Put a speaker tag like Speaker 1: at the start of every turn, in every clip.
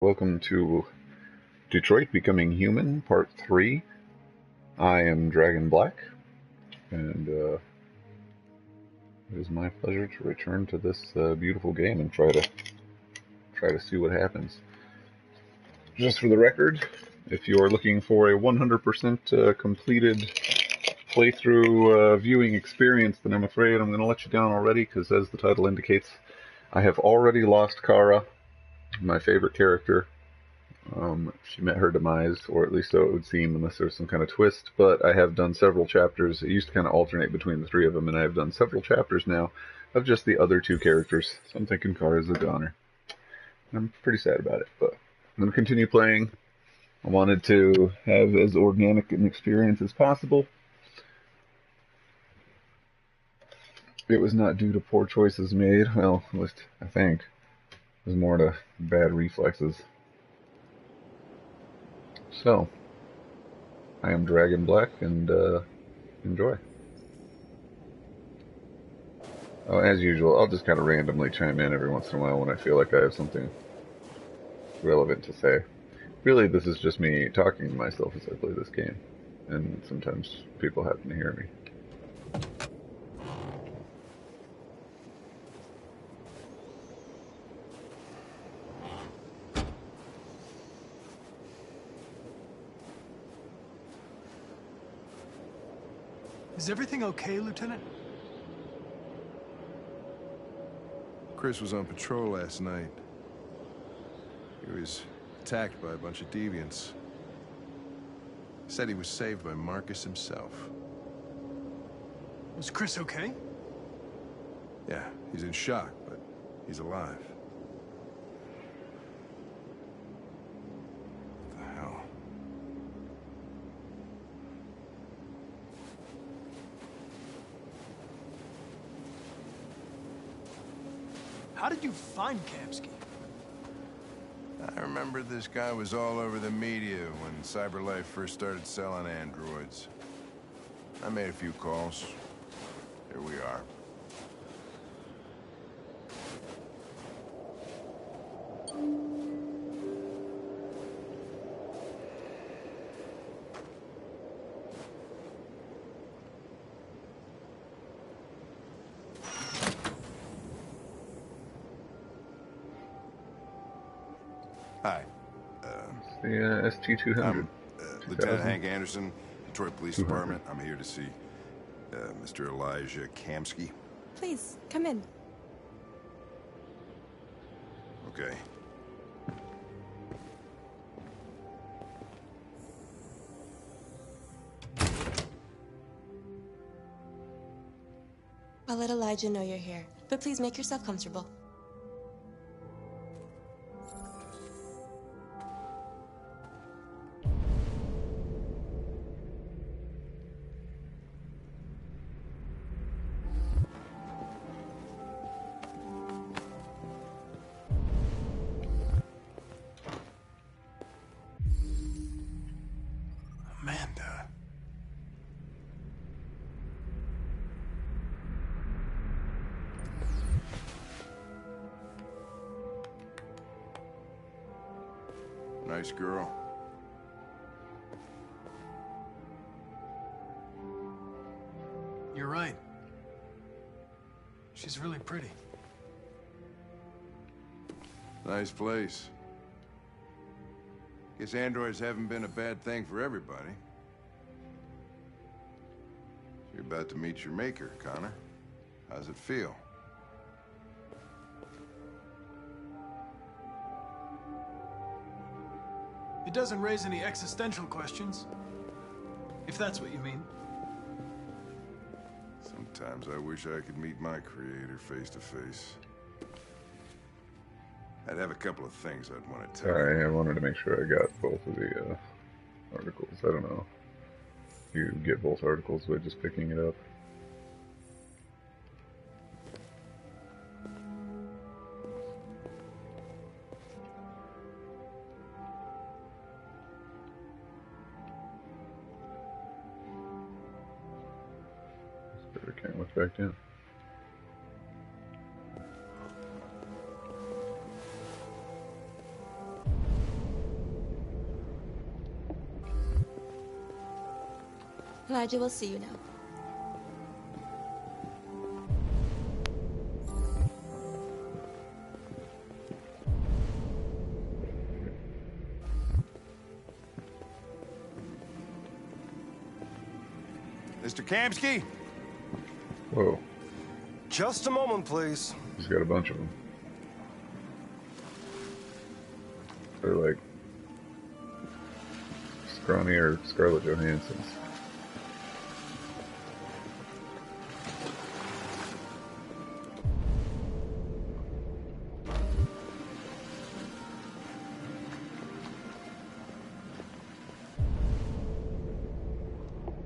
Speaker 1: Welcome to Detroit Becoming Human, Part 3. I am DragynBlack, and it is my pleasure to return to this beautiful game and try to see what happens. Just for the record, if you are looking for a 100% completed playthrough viewing experience, then I'm afraid I'm going to let you down already, because as the title indicates, I have already lost Kara, my favorite character. She met her demise, or at least so it would seem, unless there's some kind of twist. But I have done several chapters. It used to kind of alternate between the three of them, and I have done several chapters now of just the other two characters. So I'm thinking Kara's a goner. I'm pretty sad about it, but I'm going to continue playing. I wanted to have as organic an experience as possible. It was not due to poor choices made. Well, at least I think. It was more to bad reflexes. So, I am DragynBlack, and enjoy. Oh, as usual, I'll just kind of randomly chime in every once in a while when I feel like I have something relevant to say. Really, this is just me talking to myself as I play this game, and sometimes people happen to hear me.
Speaker 2: Is everything okay, Lieutenant?
Speaker 3: Chris was on patrol last night. He was attacked by a bunch of deviants. Said he was saved by Marcus himself.
Speaker 2: Was Chris okay?
Speaker 3: Yeah, he's in shock, but he's alive. What the hell?
Speaker 2: How did you find Kamsky?
Speaker 3: I remember this guy was all over the media when CyberLife first started selling androids. I made a few calls. Here we are. Hi.
Speaker 1: The ST-200.
Speaker 3: I'm Lieutenant Hank Anderson, Detroit Police Department. I'm here to see Mr. Elijah Kamsky.
Speaker 4: Please, come in.
Speaker 3: Okay.
Speaker 4: I'll let Elijah know you're here, but please make yourself comfortable.
Speaker 2: Amanda.
Speaker 3: Nice girl.
Speaker 2: You're right. She's really pretty.
Speaker 3: Nice place. Guess androids haven't been a bad thing for everybody. You're about to meet your maker, Connor. How's it feel?
Speaker 2: It doesn't raise any existential questions. If that's what you mean.
Speaker 3: Sometimes I wish I could meet my creator face to face. I'd have a couple of things I'd want to tell you.
Speaker 1: Sorry, I wanted to make sure I got both of the articles. I don't know. You get both articles by just picking it up. I can't look back down.
Speaker 4: Elijah will see you now.
Speaker 3: Mr. Kamsky?
Speaker 1: Whoa.
Speaker 5: Just a moment, please.
Speaker 1: He's got a bunch of them. They're like scrawny or Scarlett Johansson's.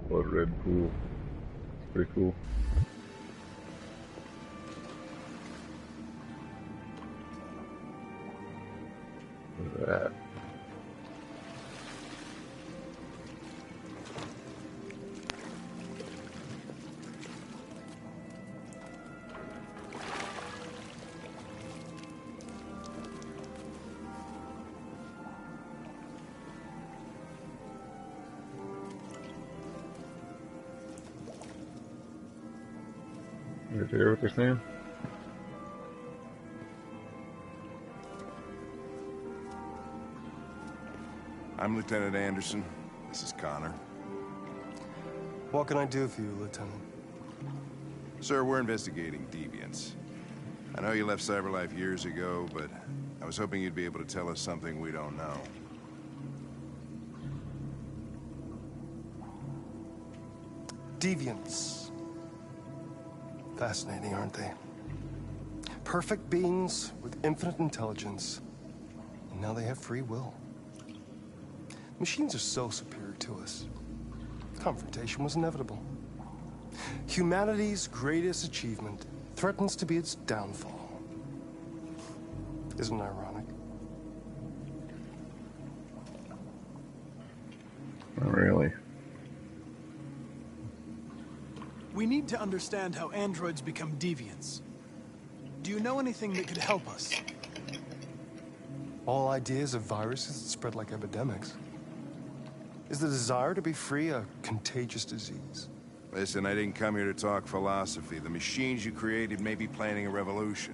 Speaker 1: Blood red pool. It's pretty cool. Look at that. You hear what they're saying?
Speaker 3: I'm Lieutenant Anderson. This is Connor.
Speaker 5: What can I do for you, Lieutenant?
Speaker 3: Sir, we're investigating deviants. I know you left CyberLife years ago, but I was hoping you'd be able to tell us something we don't know.
Speaker 5: Deviants. Fascinating, aren't they? Perfect beings with infinite intelligence. And now they have free will. Machines are so superior to us. Confrontation was inevitable. Humanity's greatest achievement threatens to be its downfall. Isn't it ironic?
Speaker 1: Not really.
Speaker 2: We need to understand how androids become deviants. Do you know anything that could help us?
Speaker 5: All ideas of viruses that spread like epidemics. Is the desire to be free a contagious disease?
Speaker 3: Listen, I didn't come here to talk philosophy. The machines you created may be planning a revolution.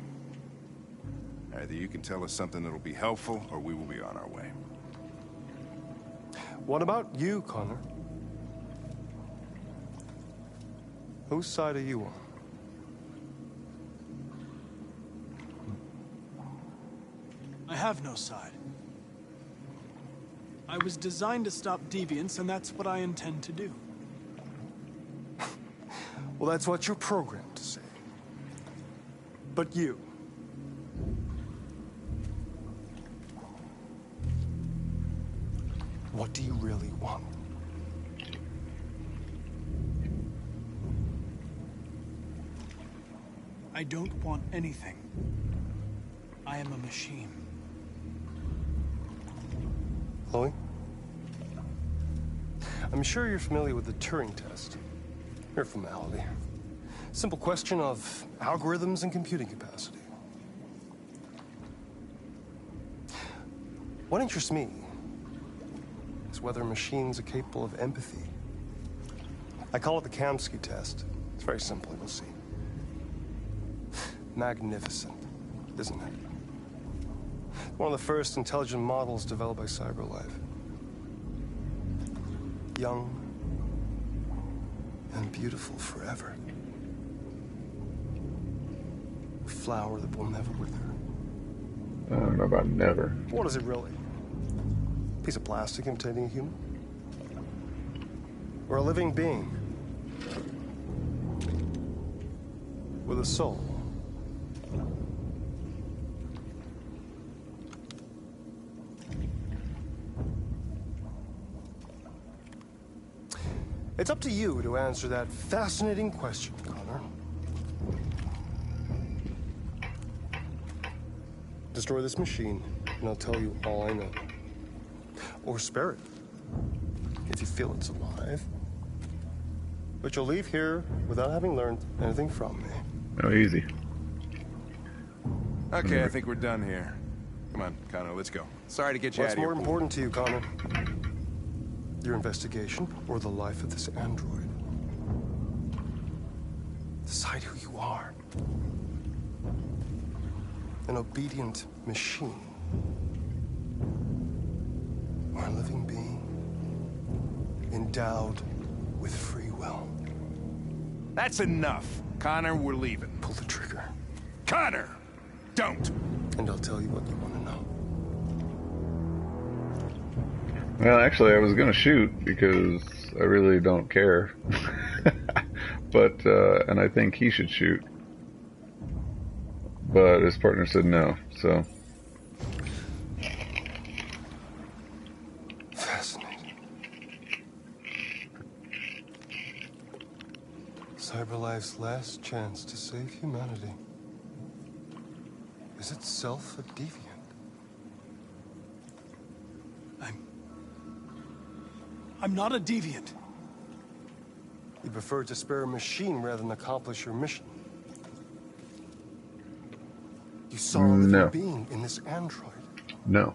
Speaker 3: Either you can tell us something that'll be helpful, or we will be on our way.
Speaker 5: What about you, Connor? Whose side are you on?
Speaker 2: I have no side. I was designed to stop deviants, and that's what I intend to do.
Speaker 5: Well, that's what you're programmed to say. But you... what do you really want?
Speaker 2: I don't want anything. I am a machine.
Speaker 5: Chloe? I'm sure you're familiar with the Turing test. Mere formality. Simple question of algorithms and computing capacity. What interests me is whether machines are capable of empathy. I call it the Kamsky test. It's very simple, you'll see. Magnificent, isn't it? One of the first intelligent models developed by CyberLife. Young and beautiful forever. A flower that will never wither.
Speaker 1: I don't know about never.
Speaker 5: What is it really? A piece of plastic imitating a human? Or a living being? With a soul? It's up to you to answer that fascinating question, Connor. Destroy this machine, and I'll tell you all I know. Or spare it, if you feel it's alive. But you'll leave here without having learned anything from me.
Speaker 1: No, easy.
Speaker 3: Okay, I think we're done here. Come on, Connor, let's go. Sorry to get you out
Speaker 5: What's
Speaker 3: of here.
Speaker 5: more important to you, Connor? Your investigation or the life of this android? Decide who you are. An obedient machine. Or a living being endowed with free will.
Speaker 3: That's enough. Connor, we're leaving.
Speaker 5: Pull the trigger.
Speaker 3: Connor! Don't!
Speaker 5: And I'll tell you what you want to know.
Speaker 1: Well, actually, I was gonna shoot because I really don't care. But, and I think he should shoot. But his partner said no, so.
Speaker 5: Fascinating. CyberLife's last chance to save humanity is itself a deviant.
Speaker 2: I'm not a deviant.
Speaker 5: You prefer to spare a machine rather than accomplish your mission. You saw a living
Speaker 1: No.
Speaker 5: being in this android.
Speaker 1: No.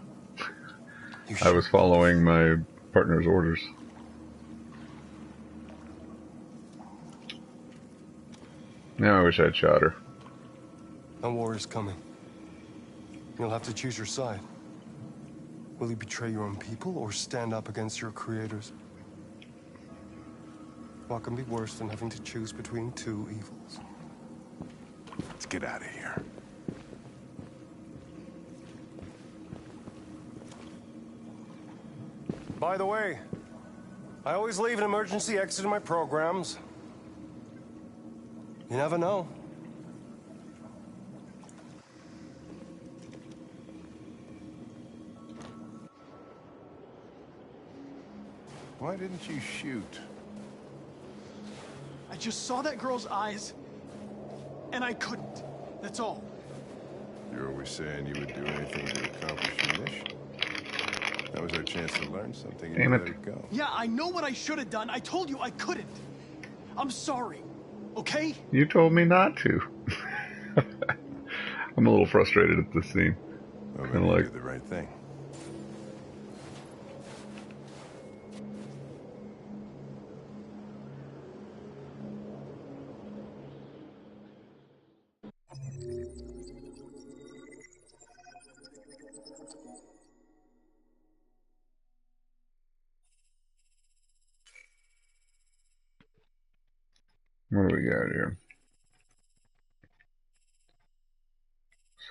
Speaker 5: You
Speaker 1: I was following my partner's orders. Now I wish I'd shot her.
Speaker 5: A war is coming. You'll have to choose your side. Will you betray your own people or stand up against your creators? What can be worse than having to choose between two evils?
Speaker 3: Let's get out of here.
Speaker 5: By the way, I always leave an emergency exit in my programs. You never know.
Speaker 3: Why didn't you shoot?
Speaker 2: I just saw that girl's eyes, and I couldn't. That's all.
Speaker 3: You're always saying you would do anything to accomplish your mission. That was our chance to learn something and
Speaker 1: Damn
Speaker 3: you
Speaker 1: it.
Speaker 3: let it go.
Speaker 2: Yeah, I know what I should have done. I told you I couldn't. I'm sorry, okay?
Speaker 1: You told me not to. I'm a little frustrated at this scene.
Speaker 3: Well,
Speaker 1: Kinda
Speaker 3: then you
Speaker 1: like-
Speaker 3: did the right thing.
Speaker 1: What do we got here?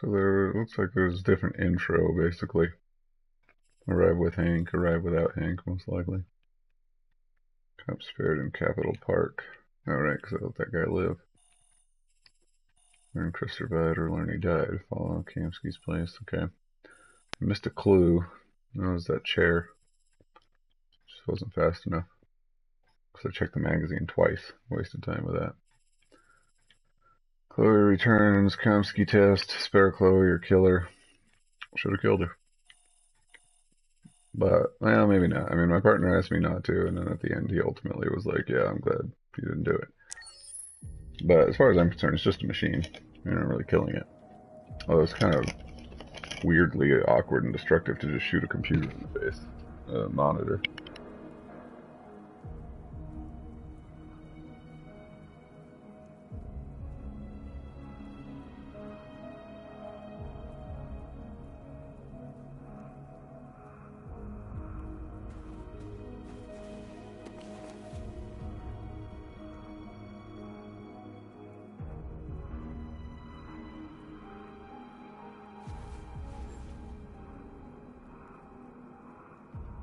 Speaker 1: So there looks like there's different intro, basically. Arrive with Hank, arrive without Hank, most likely. Cops spared in Capitol Park. Alright, because I let that guy live. Learn Chris survived or learn he died. Follow Kamsky's place. Okay. I missed a clue. That was that chair. Just wasn't fast enough. Because I checked the magazine twice. Wasted time with that. Chloe returns. Kamsky test. Spare Chloe or kill her. Should have killed her. But, well, maybe not. I mean, my partner asked me not to, and then at the end he ultimately was like, yeah, I'm glad you didn't do it. But as far as I'm concerned, it's just a machine. You're not really killing it. Although it's kind of weirdly awkward and destructive to just shoot a computer in the face. A monitor.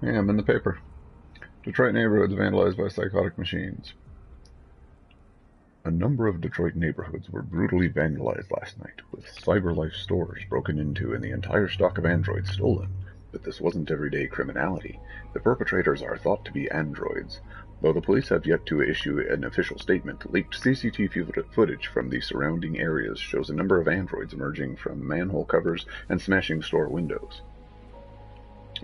Speaker 1: Yeah, I'm in the paper. Detroit neighborhoods vandalized by psychotic machines. A number of Detroit neighborhoods were brutally vandalized last night, with CyberLife stores broken into and the entire stock of androids stolen. But this wasn't everyday criminality. The perpetrators are thought to be androids. Though the police have yet to issue an official statement, leaked CCTV footage from the surrounding areas shows a number of androids emerging from manhole covers and smashing store windows.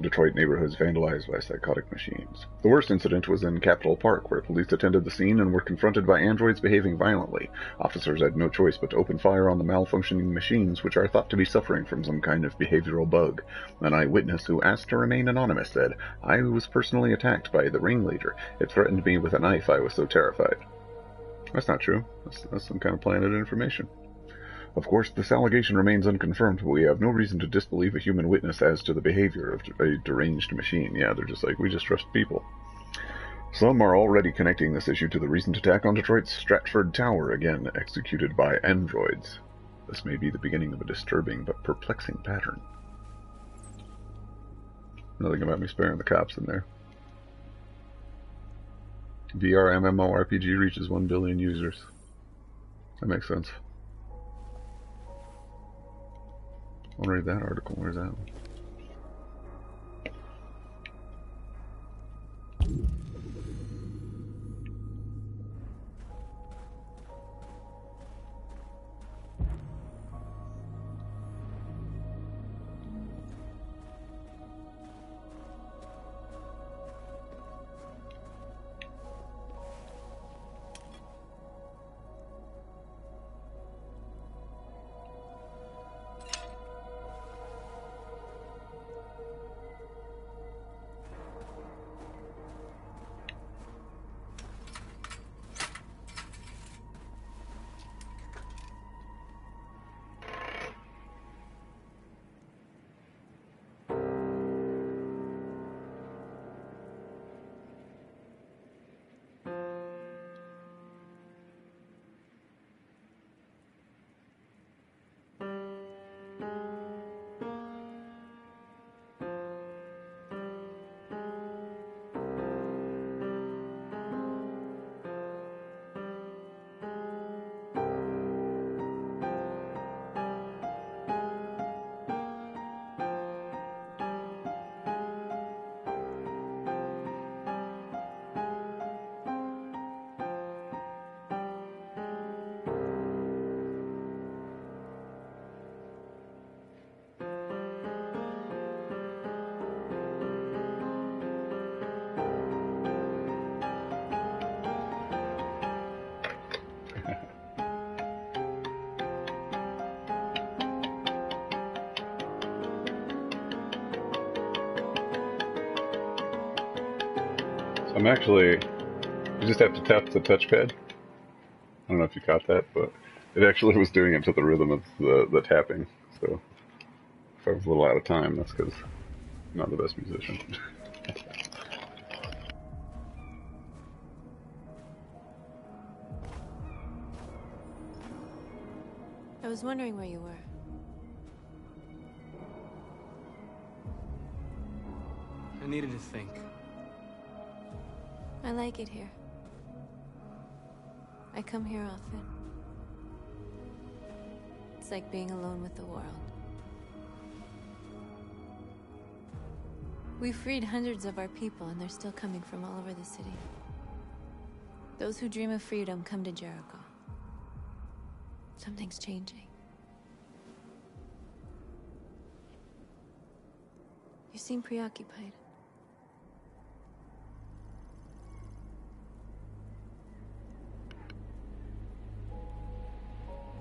Speaker 1: Detroit neighborhoods vandalized by psychotic machines. The worst incident was in Capitol Park, where police attended the scene and were confronted by androids behaving violently. Officers had no choice but to open fire on the malfunctioning machines, which are thought to be suffering from some kind of behavioral bug. An eyewitness who asked to remain anonymous said, "I was personally attacked by the ringleader. It threatened me with a knife. I was so terrified." That's not true. That's some kind of planted information. Of course, this allegation remains unconfirmed, but we have no reason to disbelieve a human witness as to the behavior of a deranged machine. Yeah, they're just like, we just trust people. Some are already connecting this issue to the recent attack on Detroit's Stratford Tower, again executed by androids. This may be the beginning of a disturbing but perplexing pattern. Nothing about me sparing the cops in there. VR MMORPG reaches 1 billion users. That makes sense. I want to read that article. Where's that one? I'm actually, you just have to tap the touchpad. I don't know if you caught that, but it actually was doing it to the rhythm of the tapping. So if I was a little out of time, that's because I'm not the best musician.
Speaker 6: I was wondering where you were.
Speaker 7: I needed to think.
Speaker 6: I like it here. I come here often. It's like being alone with the world. We freed hundreds of our people, and they're still coming from all over the city. Those who dream of freedom come to Jericho. Something's changing. You seem preoccupied.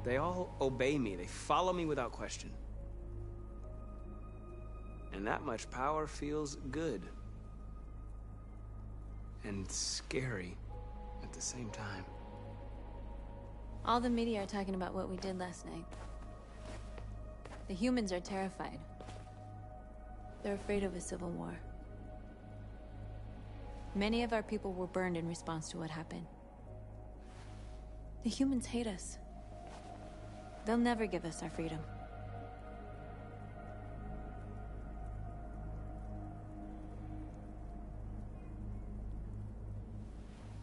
Speaker 7: They all obey me. They follow me without question. And that much power feels good. And scary at the same time.
Speaker 6: All the media are talking about what we did last night. The humans are terrified. They're afraid of a civil war. Many of our people were burned in response to what happened. The humans hate us. They'll never give us our freedom.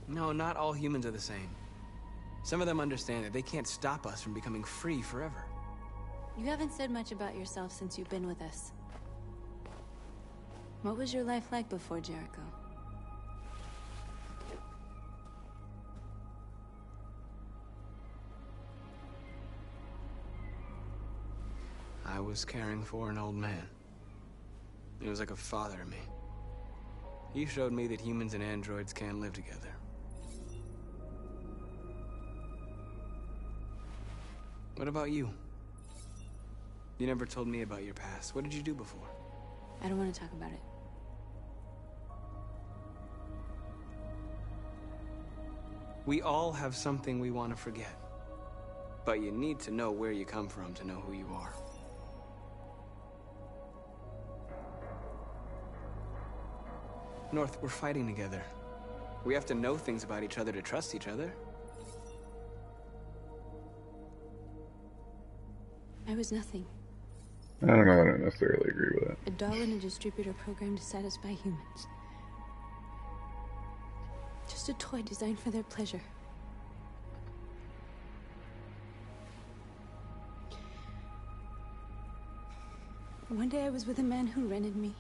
Speaker 7: No, not all humans are the same. Some of them understand that they can't stop us from becoming free forever.
Speaker 6: You haven't said much about yourself since you've been with us. What was your life like before Jericho?
Speaker 7: I was caring for an old man. He was like a father to me. He showed me that humans and androids can live together. What about you? You never told me about your past. What did you do before?
Speaker 6: I don't want to talk about it.
Speaker 7: We all have something we want to forget. But you need to know where you come from to know who you are. North, we're fighting together. We have to know things about each other to trust each other.
Speaker 6: I was nothing.
Speaker 1: I don't know, I don't necessarily agree with that.
Speaker 6: A doll in a distributor program to satisfy humans. Just a toy designed for their pleasure. One day I was with a man who rented me.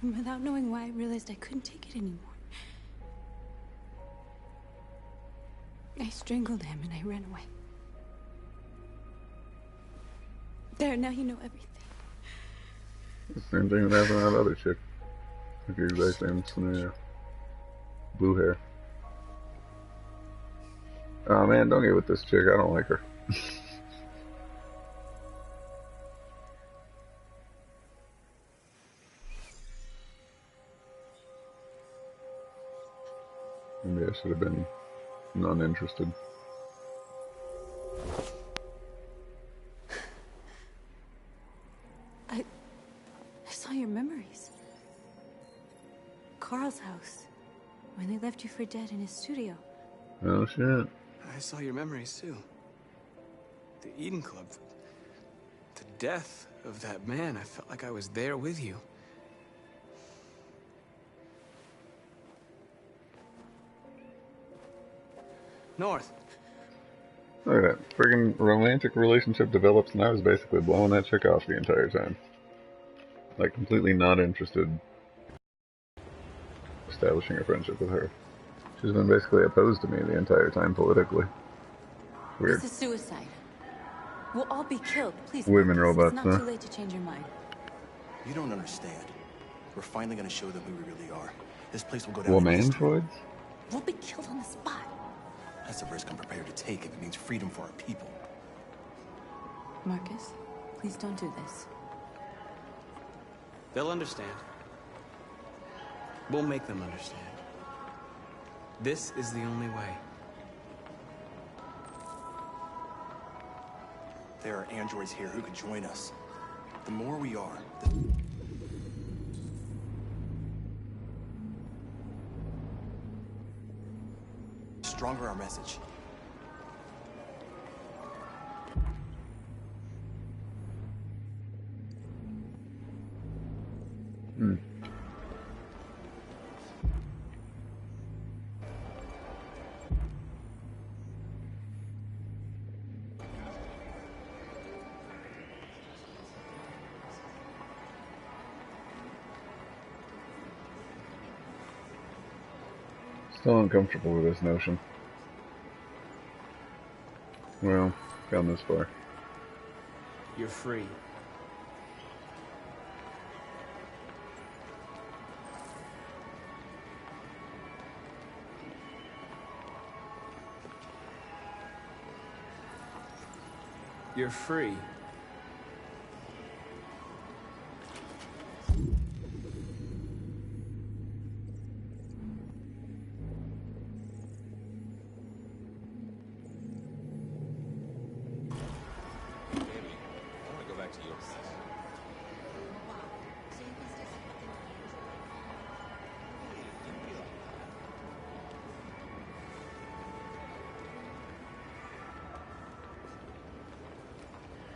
Speaker 6: And without knowing why, I realized I couldn't take it anymore. I strangled him and I ran away. There, now you know everything.
Speaker 1: The same thing that happened to that other chick. Like the exact same scenario. Blue hair. Oh man, don't get with this chick, I don't like her. Maybe I should have been non-interested.
Speaker 6: I saw your memories. Carl's house. When they left you for dead in his studio.
Speaker 1: Oh shit.
Speaker 7: I saw your memories too. The Eden Club. The death of that man. I felt like I was there with you. North.
Speaker 1: Look at that. Friggin' romantic relationship develops and I was basically blowing that chick off the entire time. Like completely not interested establishing a friendship with her. She's been basically opposed to me the entire time politically. Weird.
Speaker 6: This is suicide. We'll all be killed. Please.
Speaker 1: Women robots,
Speaker 6: It's not
Speaker 1: huh?
Speaker 6: too late to change your mind.
Speaker 8: You don't understand. We're finally gonna show them who we really are. This place will go down.
Speaker 1: Womandroids?
Speaker 6: We'll be killed on the spot.
Speaker 8: That's a risk I'm prepared to take if it means freedom for our people.
Speaker 6: Marcus, please don't do this.
Speaker 7: They'll understand. We'll make them understand. This is the only way.
Speaker 8: There are androids here who could join us. The more we are, the stronger our message.
Speaker 1: Still uncomfortable with this notion. Well, gone this far.
Speaker 7: You're free. You're free.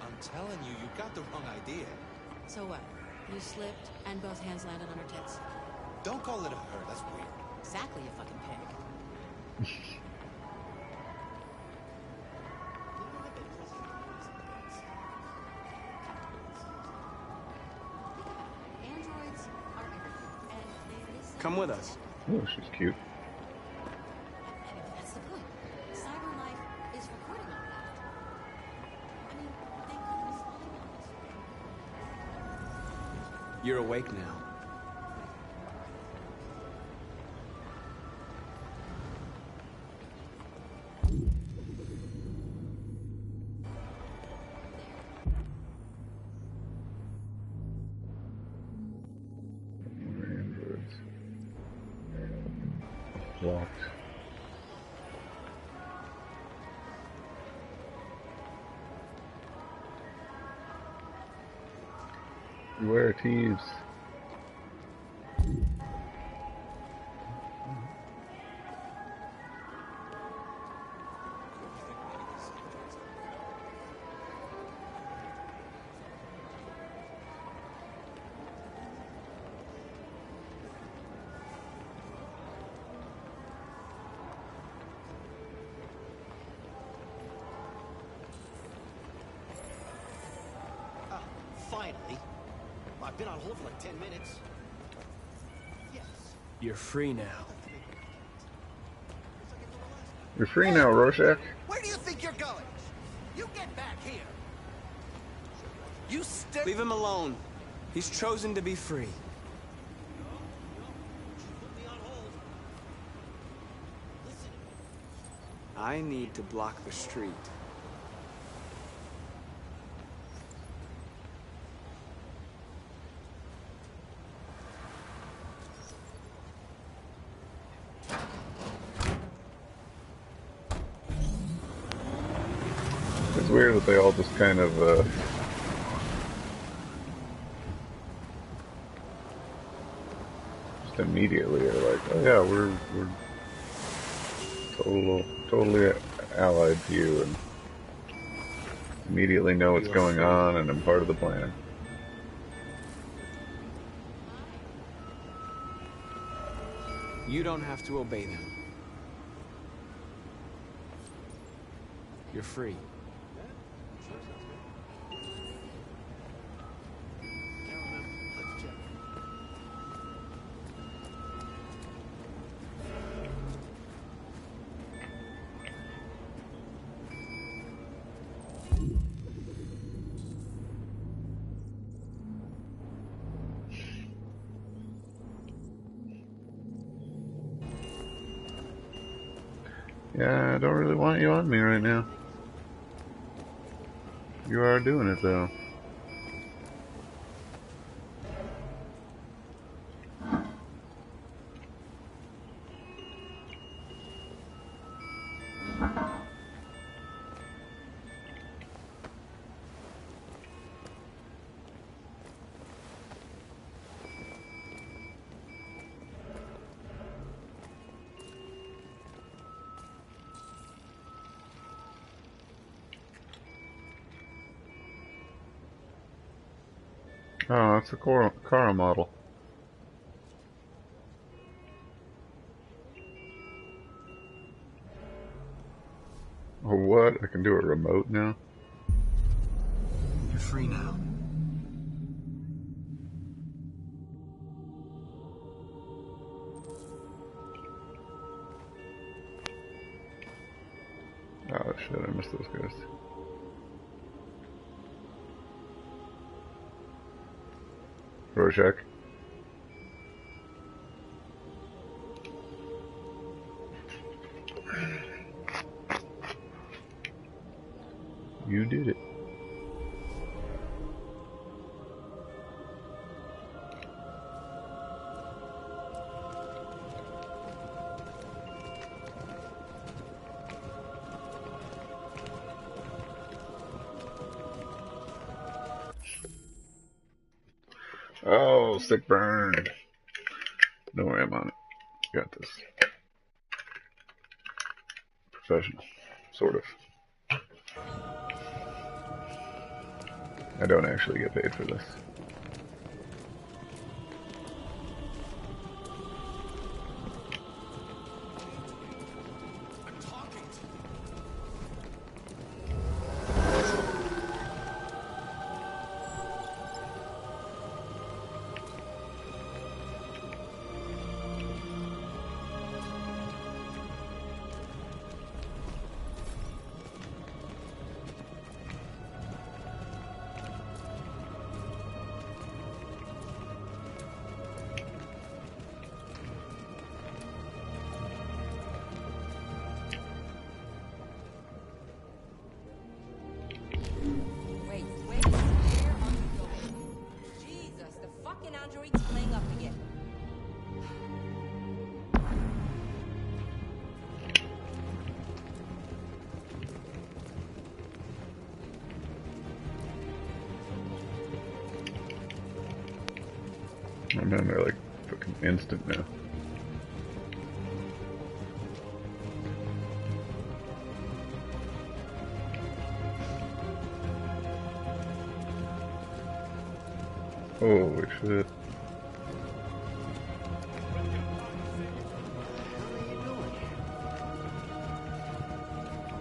Speaker 9: I'm telling you, you got the wrong idea.
Speaker 10: So what? You slipped and both hands landed on her tits.
Speaker 9: Don't call it a her, that's weird.
Speaker 10: Exactly, you fucking pig. Androids are everything, and they listen.
Speaker 7: Come with us.
Speaker 1: Oh, she's cute.
Speaker 10: I mean, that's the point. Cyber life is recording all that.
Speaker 7: You're awake now.
Speaker 1: Androids. Locked. Beware thieves.
Speaker 8: Finally. I've been on hold for like 10 minutes. Yes.
Speaker 7: You're free now.
Speaker 1: You're free now, Rorschach.
Speaker 8: Where do you think you're going? You get back here. You stay.
Speaker 7: Leave him alone. He's chosen to be free.
Speaker 8: Put me on hold. Listen.
Speaker 7: I need to block the street.
Speaker 1: It's weird that they all just kind of just immediately are like, oh yeah, we're totally allied to you, and immediately know what's going on, and I'm part of the plan.
Speaker 7: You don't have to obey them. You're free.
Speaker 8: Let's check.
Speaker 1: Yeah, I don't really want you on me right now. You are doing it though. Oh, that's a Kara model. Oh, what? I can do a remote now?
Speaker 2: You're free now.
Speaker 1: Oh shit, I missed those guys. Rorschach. You did it. Oh, sick burn. Don't worry, I'm on it. Got this. Professional. Sort of. I don't actually get paid for this. Oh man, they're like fucking instant now. Holy shit.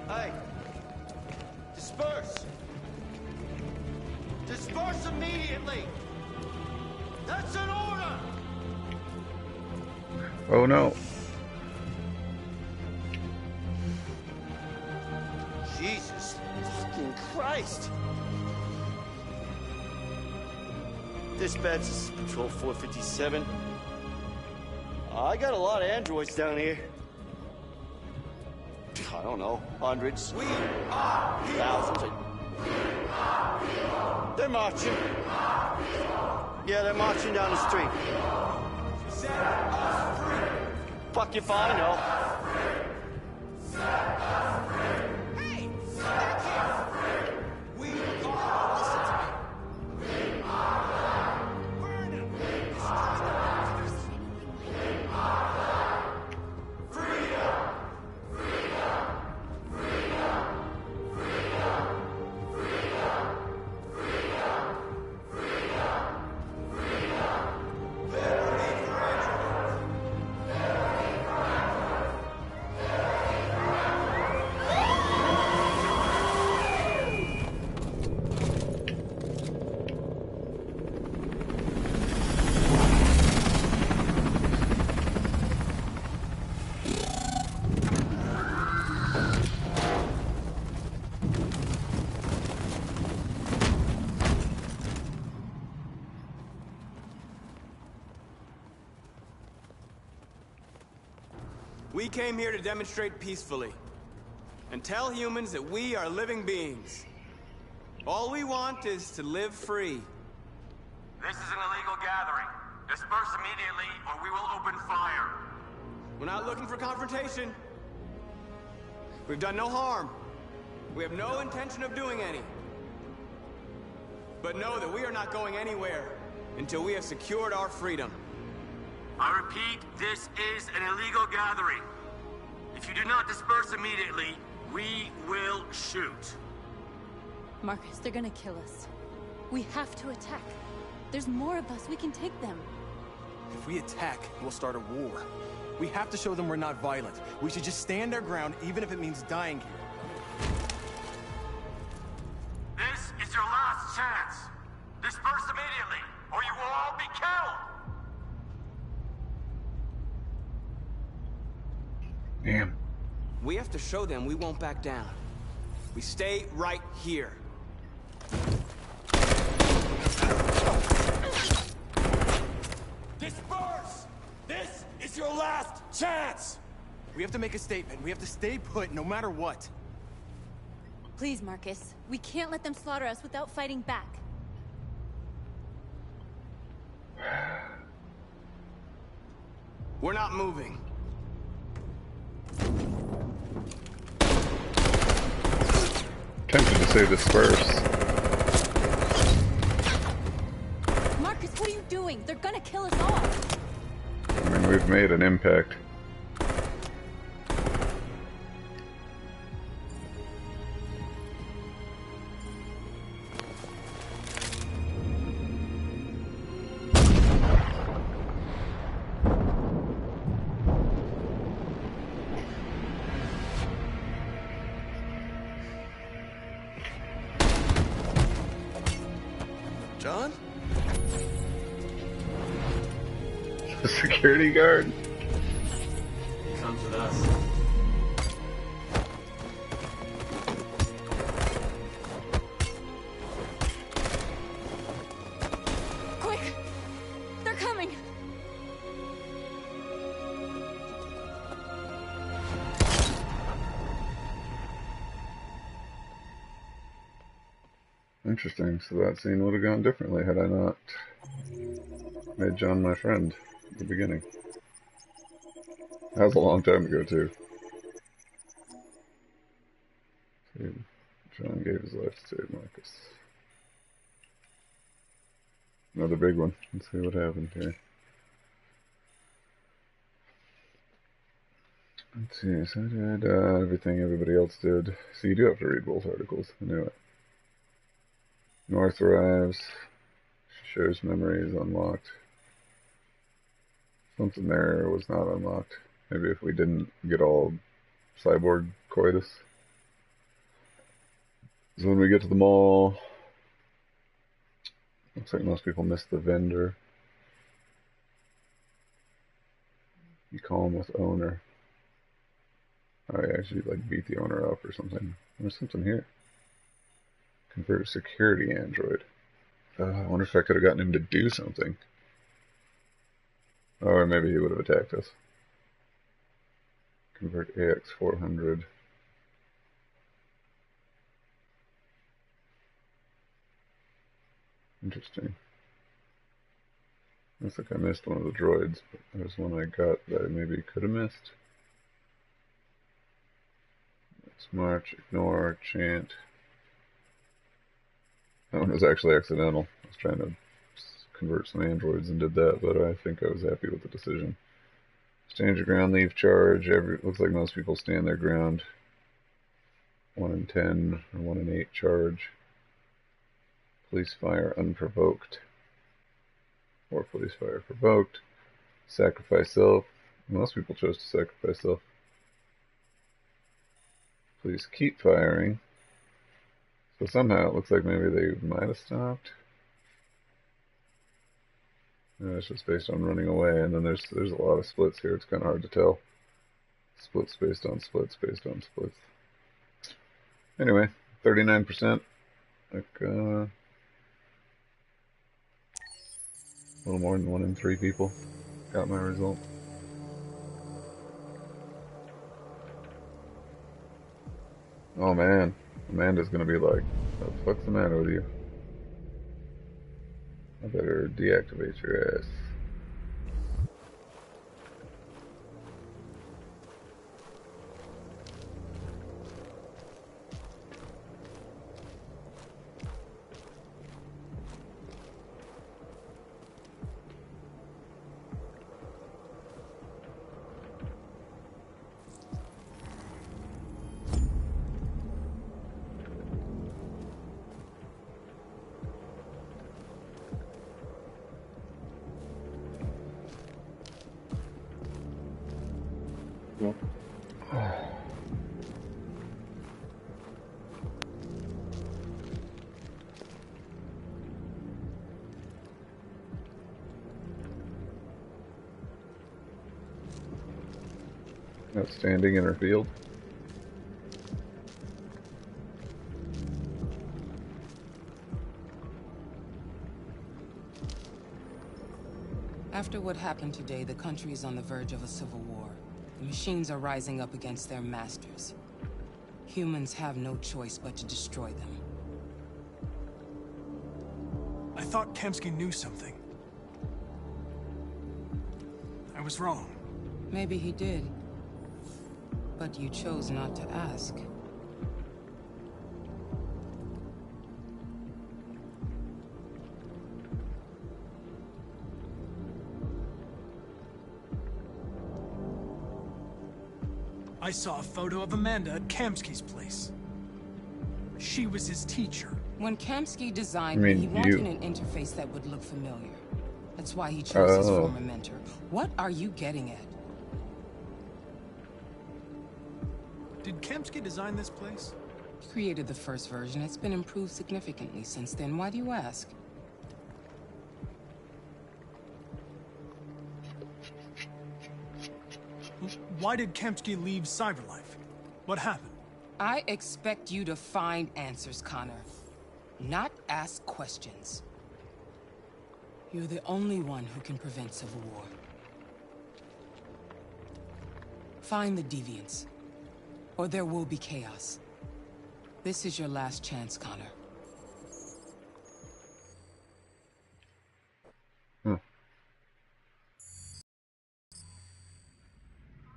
Speaker 11: Hey! Disperse! Disperse immediately! That's an order!
Speaker 1: Oh no.
Speaker 11: Jesus fucking Christ! Dispatch, this is Patrol 457. I got a lot of androids down here. I don't know, hundreds. Thousands. They're marching. Yeah, they're marching down the street. Fuck if I know.
Speaker 9: Hey! Back here! We are... Listen to me. We are... Burn him!
Speaker 7: We came here to demonstrate peacefully and tell humans that we are living beings. All we want is to live free.
Speaker 12: This is an illegal gathering. Disperse immediately or we will open fire.
Speaker 7: We're not looking for confrontation. We've done no harm. We have no intention of doing any. But know that we are not going anywhere until we have secured our freedom.
Speaker 12: I repeat, this is an illegal gathering. If you do not disperse immediately, we will shoot.
Speaker 6: Marcus, they're gonna kill us. We have to attack. There's more of us. We can take them.
Speaker 8: If we attack, we'll start a war. We have to show them we're not violent. We should just stand our ground, even if it means dying here.
Speaker 12: This is your last chance. Disperse immediately, or you will all be killed.
Speaker 1: Damn.
Speaker 7: We have to show them we won't back down. We stay right here.
Speaker 11: Disperse! This is your last chance!
Speaker 8: We have to make a statement. We have to stay put, no matter what.
Speaker 6: Please, Marcus. We can't let them slaughter us without fighting back.
Speaker 7: We're not moving.
Speaker 1: Tempted to say disperse.
Speaker 6: Marcus, what are you doing? They're gonna kill us all.
Speaker 1: I mean, we've made an impact.
Speaker 7: John?
Speaker 1: The security guard.
Speaker 7: He comes with us.
Speaker 6: Quick! They're coming!
Speaker 1: Interesting. So that scene would have gone differently had I not made John my friend at the beginning. That was a long time ago, too. John gave his life to save Marcus. Another big one. Let's see what happened here. Let's see, so I did everything everybody else did. So you do have to read both articles. I knew it. North arrives. She shares memories unlocked. Something there was not unlocked. Maybe if we didn't get all cyborg coitus. So when we get to the mall, looks like most people missed the vendor. You call him with owner. Oh, yeah, actually, like beat the owner up or something. There's something here. Convert security android. I wonder if I could have gotten him to do something. Or maybe he would have attacked us. Convert AX400. Interesting. Looks like I missed one of the droids, but there's one I got that I maybe could have missed. Let's march, ignore, chant. That one was actually accidental. I was trying to convert some androids and did that, but I think I was happy with the decision. Stand your ground, leave charge. Looks like most people stand their ground. 1 in 10 or 1 in 8 charge. Police fire unprovoked. Or police fire provoked. Sacrifice self. Most people chose to sacrifice self. Please keep firing. So somehow it looks like maybe they might have stopped. It's just based on running away, and then there's a lot of splits here. It's kind of hard to tell. Splits based on splits based on splits. Anyway, 39%. Like a little more than 1 in 3 people got my result. Oh man, Amanda's gonna be like, what the fuck's the matter with you? I better deactivate your ass. Outstanding in her field.
Speaker 13: After what happened today, the country is on the verge of a civil war. The machines are rising up against their masters. Humans have no choice but to destroy them.
Speaker 2: I thought Kemsky knew something. I was wrong.
Speaker 13: Maybe he did. But you chose not to ask.
Speaker 2: I saw a photo of Amanda at Kamsky's place. She was his teacher.
Speaker 13: When Kamsky designed me, he wanted an interface that would look familiar. That's why he chose his former mentor. What are you getting at?
Speaker 2: Did Kemsky design this place?
Speaker 13: He created the first version. It's been improved significantly since then. Why do you ask?
Speaker 2: Why did Kemsky leave Cyberlife? What happened?
Speaker 13: I expect you to find answers, Connor. Not ask questions. You're the only one who can prevent civil war. Find the deviants, or there will be chaos. This is your last chance, Connor.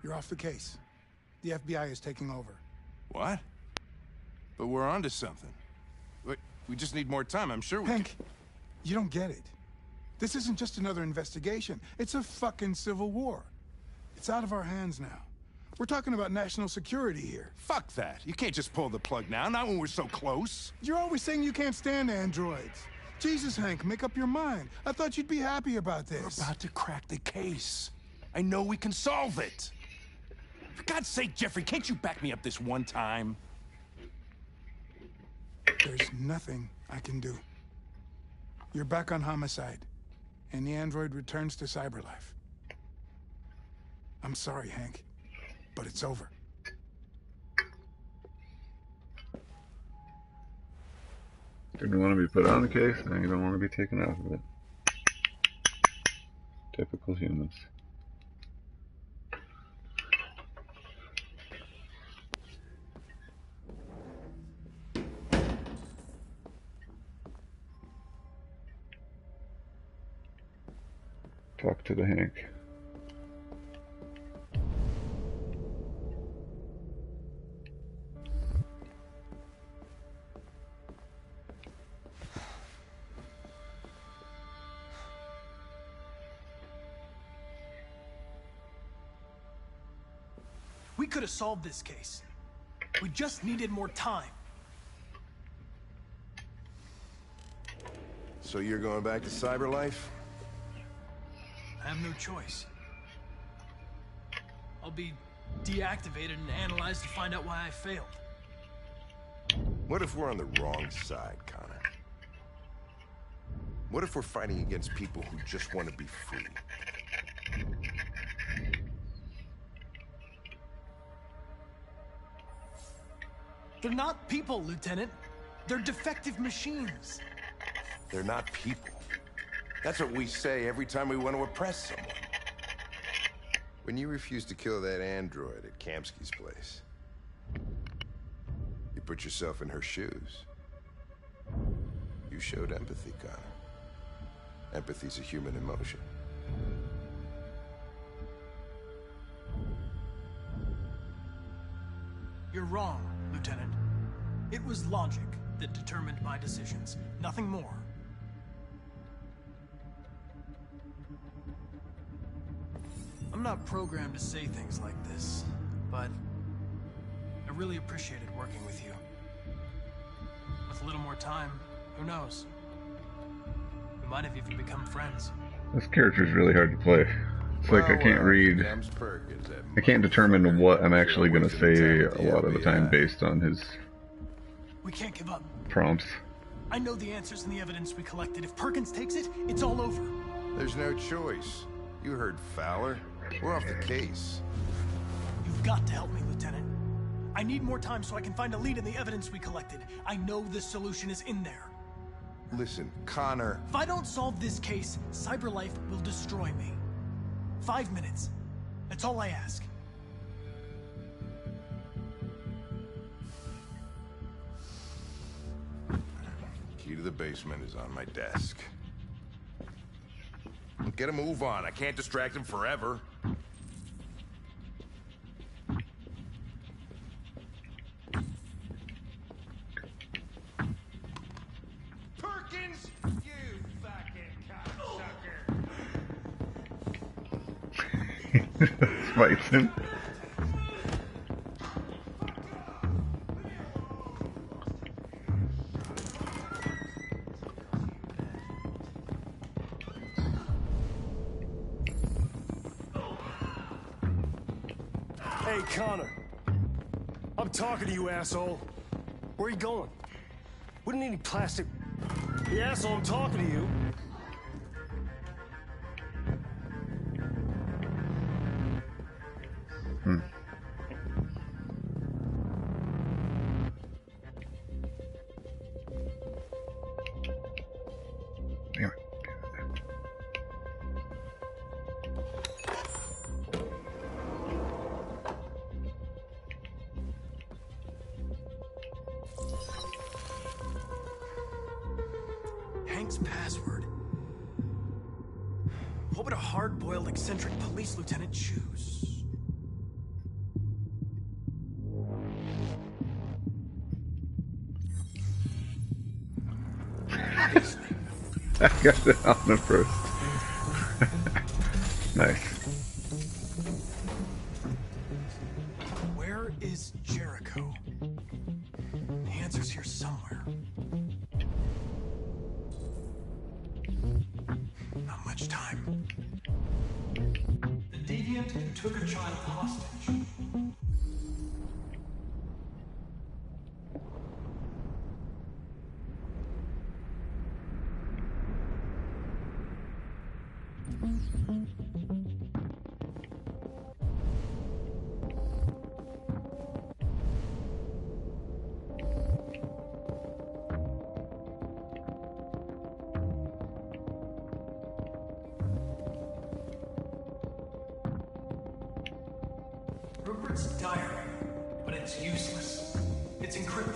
Speaker 14: You're off the case. The FBI is taking over.
Speaker 3: What? But we're onto something. Wait, we just need more time. I'm sure we
Speaker 14: Hank, you don't get it. This isn't just another investigation. It's a fucking civil war. It's out of our hands now. We're talking about national security here.
Speaker 8: Fuck that. You can't just pull the plug now, not when we're so close.
Speaker 14: You're always saying you can't stand androids. Jesus, Hank, make up your mind. I thought you'd be happy about this.
Speaker 8: We're about to crack the case. I know we can solve it. For God's sake, Jeffrey, can't you back me up this one time?
Speaker 14: There's nothing I can do. You're back on homicide, and the android returns to cyberlife. I'm sorry, Hank, but it's over.
Speaker 1: Didn't want to be put on the case, now you don't want to be taken out of it. Typical humans. Talk to the Hank.
Speaker 2: We could have solved this case. We just needed more time.
Speaker 3: So you're going back to cyberlife?
Speaker 2: I have no choice. I'll be deactivated and analyzed to find out why I failed.
Speaker 3: What if we're on the wrong side, Connor? What if we're fighting against people who just want to be free?
Speaker 2: They're not people, Lieutenant. They're defective machines.
Speaker 3: They're not people. That's what we say every time we want to oppress someone. When you refused to kill that android at Kamsky's place, you put yourself in her shoes. You showed empathy, Connor. Empathy's a human emotion.
Speaker 2: You're wrong, Lieutenant. It was logic that determined my decisions, nothing more. I'm not programmed to say things like this, but I really appreciated working with you. With a little more time, who knows? We might have even become friends.
Speaker 1: This character's really hard to play. It's like I can't read. I can't determine what I'm actually going to say a lot of the time based on his
Speaker 2: We can't give up.
Speaker 1: prompts.
Speaker 2: I know the answers and the evidence we collected. If Perkins takes it, it's all over.
Speaker 3: There's no choice. You heard Fowler. We're off the case.
Speaker 2: You've got to help me, Lieutenant. I need more time so I can find a lead in the evidence we collected. I know the solution is in there.
Speaker 3: Listen, Connor.
Speaker 2: If I don't solve this case, CyberLife will destroy me. 5 minutes. That's all I ask.
Speaker 3: Key to the basement is on my desk. Get a move on. I can't distract him forever.
Speaker 9: Perkins, you fucking cocksucker.
Speaker 1: Fights him.
Speaker 5: Hey, Connor. I'm talking to you, asshole. Where are you going? Wouldn't need any plastic. The asshole, I'm talking to you.
Speaker 1: Damn it.
Speaker 2: Hank's password. What would a hard-boiled, eccentric police lieutenant choose?
Speaker 1: I got it on the first. Nice.
Speaker 2: Where is Jericho? The answer's here somewhere. Not much time. The deviant who took a child hostage. Rupert's diary, but it's useless. It's encrypted.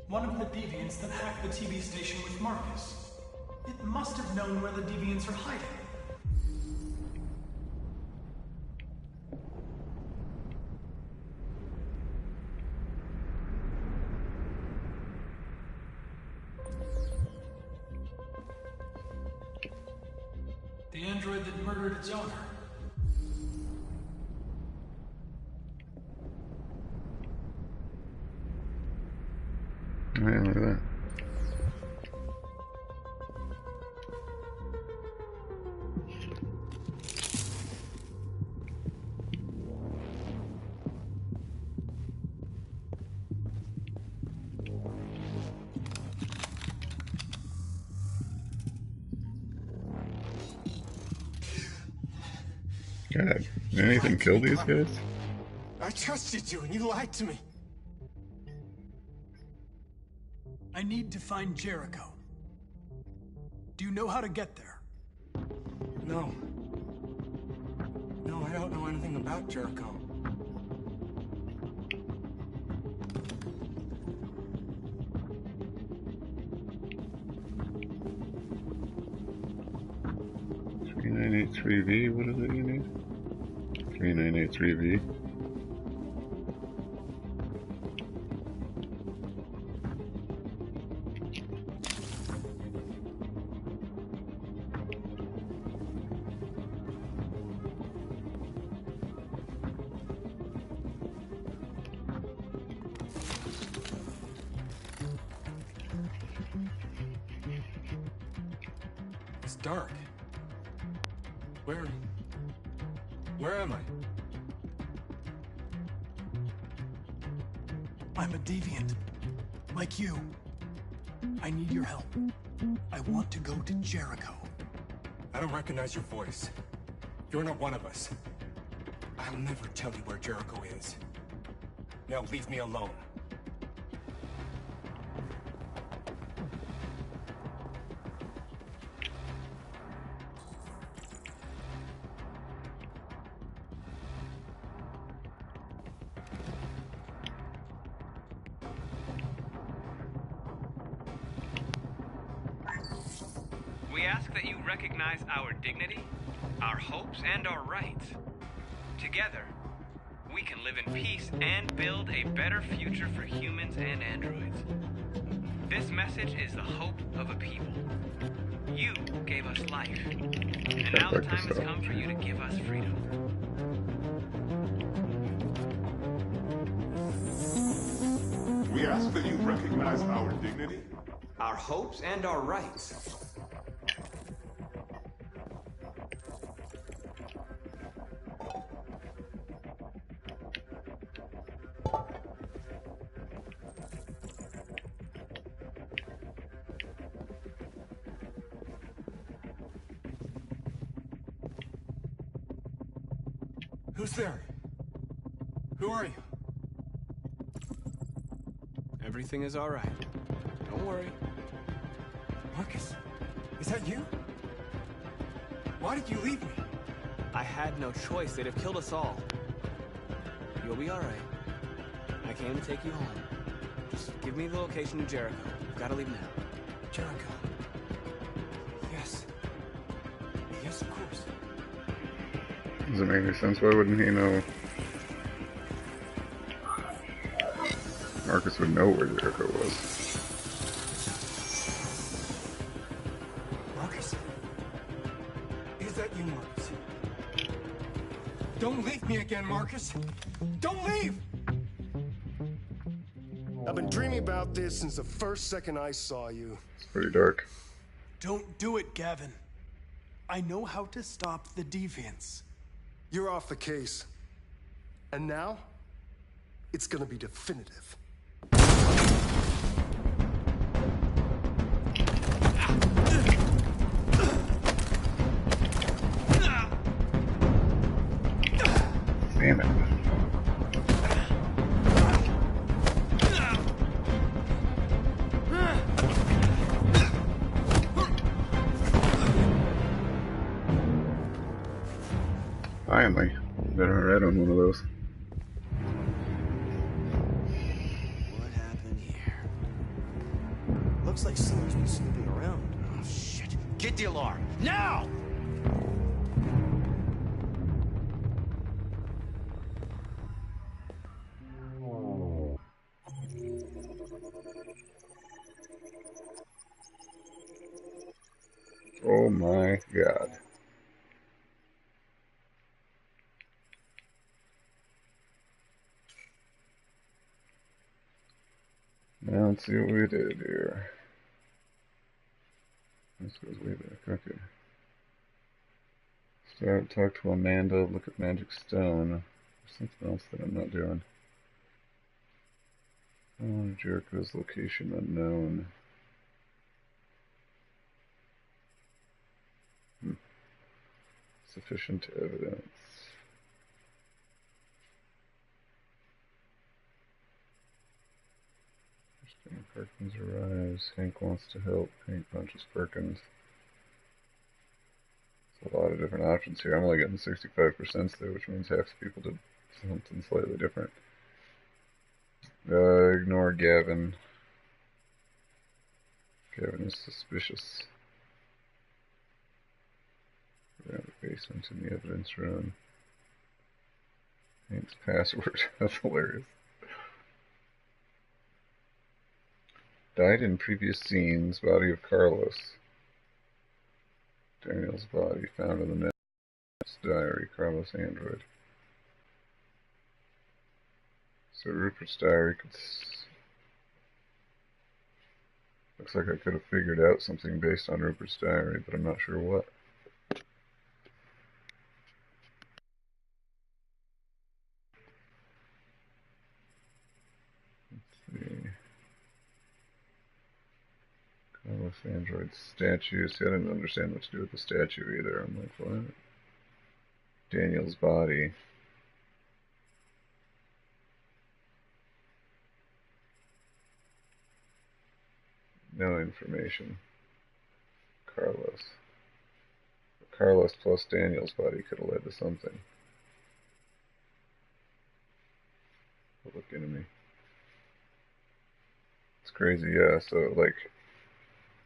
Speaker 2: One of the deviants that hacked the TV station with Marcus. It must have known where the deviants are hiding. The android that murdered its owner.
Speaker 1: Yeah, look at that. God, did anything kill these guys?
Speaker 8: I trusted you and you lied to me.
Speaker 2: I need to find Jericho. Do you know how to get there?
Speaker 8: No. No, I don't know anything about Jericho.
Speaker 1: V. What is it you need? 3983V.
Speaker 8: It's dark. Where am I?
Speaker 2: I'm a deviant. Like you. I need your help. I want to go to Jericho.
Speaker 8: I don't recognize your voice. You're not one of us. I'll never tell you where Jericho is. Now leave me alone.
Speaker 15: We ask that you recognize our dignity, our hopes, and our rights. Together, we can live in peace and build a better future for humans and androids. This message is the hope of a people. You gave us life, and now the time has come for you to give us freedom.
Speaker 16: We ask that you recognize our dignity,
Speaker 7: our hopes, and our rights.
Speaker 8: Who's there? Who are you?
Speaker 7: Everything is all right. Don't worry.
Speaker 8: Marcus, is that you? Why did you leave me?
Speaker 7: I had no choice. They'd have killed us all. You'll be all right. I came to take you home. Just give me the location of Jericho.
Speaker 2: We've got to leave now.
Speaker 8: Jericho. Yes. Yes, of course.
Speaker 1: Doesn't make any sense. Why wouldn't he know? Marcus would know where Jericho was.
Speaker 8: Marcus? Is that you, Marcus? Don't leave me again, Marcus! Don't leave!
Speaker 5: I've been dreaming about this since the first second I saw you.
Speaker 1: It's pretty dark.
Speaker 2: Don't do it, Gavin. I know how to stop the deviants.
Speaker 5: You're off the case. And now, it's gonna be definitive.
Speaker 1: Damn it. Finally. Better right on one of those.
Speaker 7: What happened here? Looks like someone's been snooping around. Oh, shit. Get the alarm. Now!
Speaker 1: Oh my god. Now let's see what we did here. This goes way back. Okay. Start, talk to Amanda, look at Magic Stone. There's something else that I'm not doing. Oh, Jericho's location unknown. Sufficient evidence. Perkins arrives. Hank wants to help. Hank punches Perkins. There's a lot of different options here. I'm only getting 65% there, which means half the people did something slightly different. Ignore Gavin. Gavin is suspicious. We're in the basement in the evidence room. Hank's password. That's hilarious. Died in previous scenes. Body of Carlos. Daniel's body found in the next diary. Carlos android. So Rupert's diary could... Looks like I could have figured out something based on Rupert's diary, but I'm not sure what. Let's see. Carlos android statue. See, I didn't understand what to do with the statue either. I'm like, what? Daniel's body. No information. Carlos. Carlos plus Daniel's body could have led to something. Public enemy. It's crazy, yeah. So, like,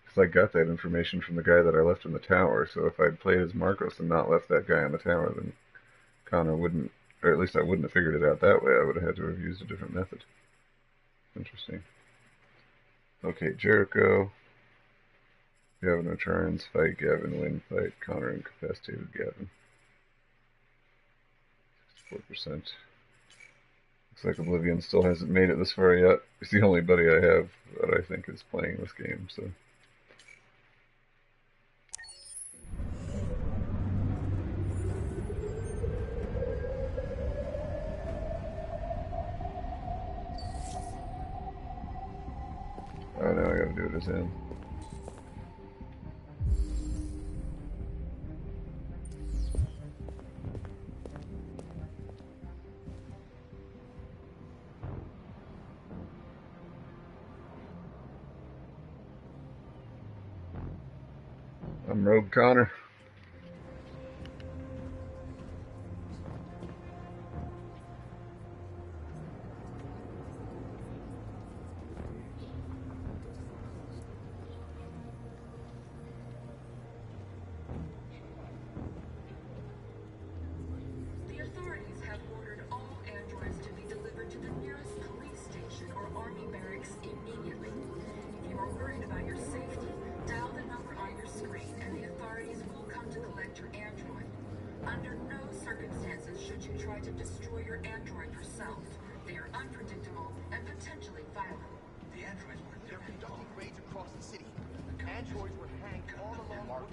Speaker 1: because I got that information from the guy that I left in the tower, so if I'd played as Marcos and not left that guy in the tower, then Connor wouldn't, or at least I wouldn't have figured it out that way. I would have had to have used a different method. Interesting. Okay, Jericho. Gavin returns. Fight Gavin. Win. Fight Connor. Incapacitated Gavin. 64%. Looks like Oblivion still hasn't made it this far yet. He's the only buddy I have that I think is playing this game, so. Oh, now I gotta do it as him. I'm Rogue Connor.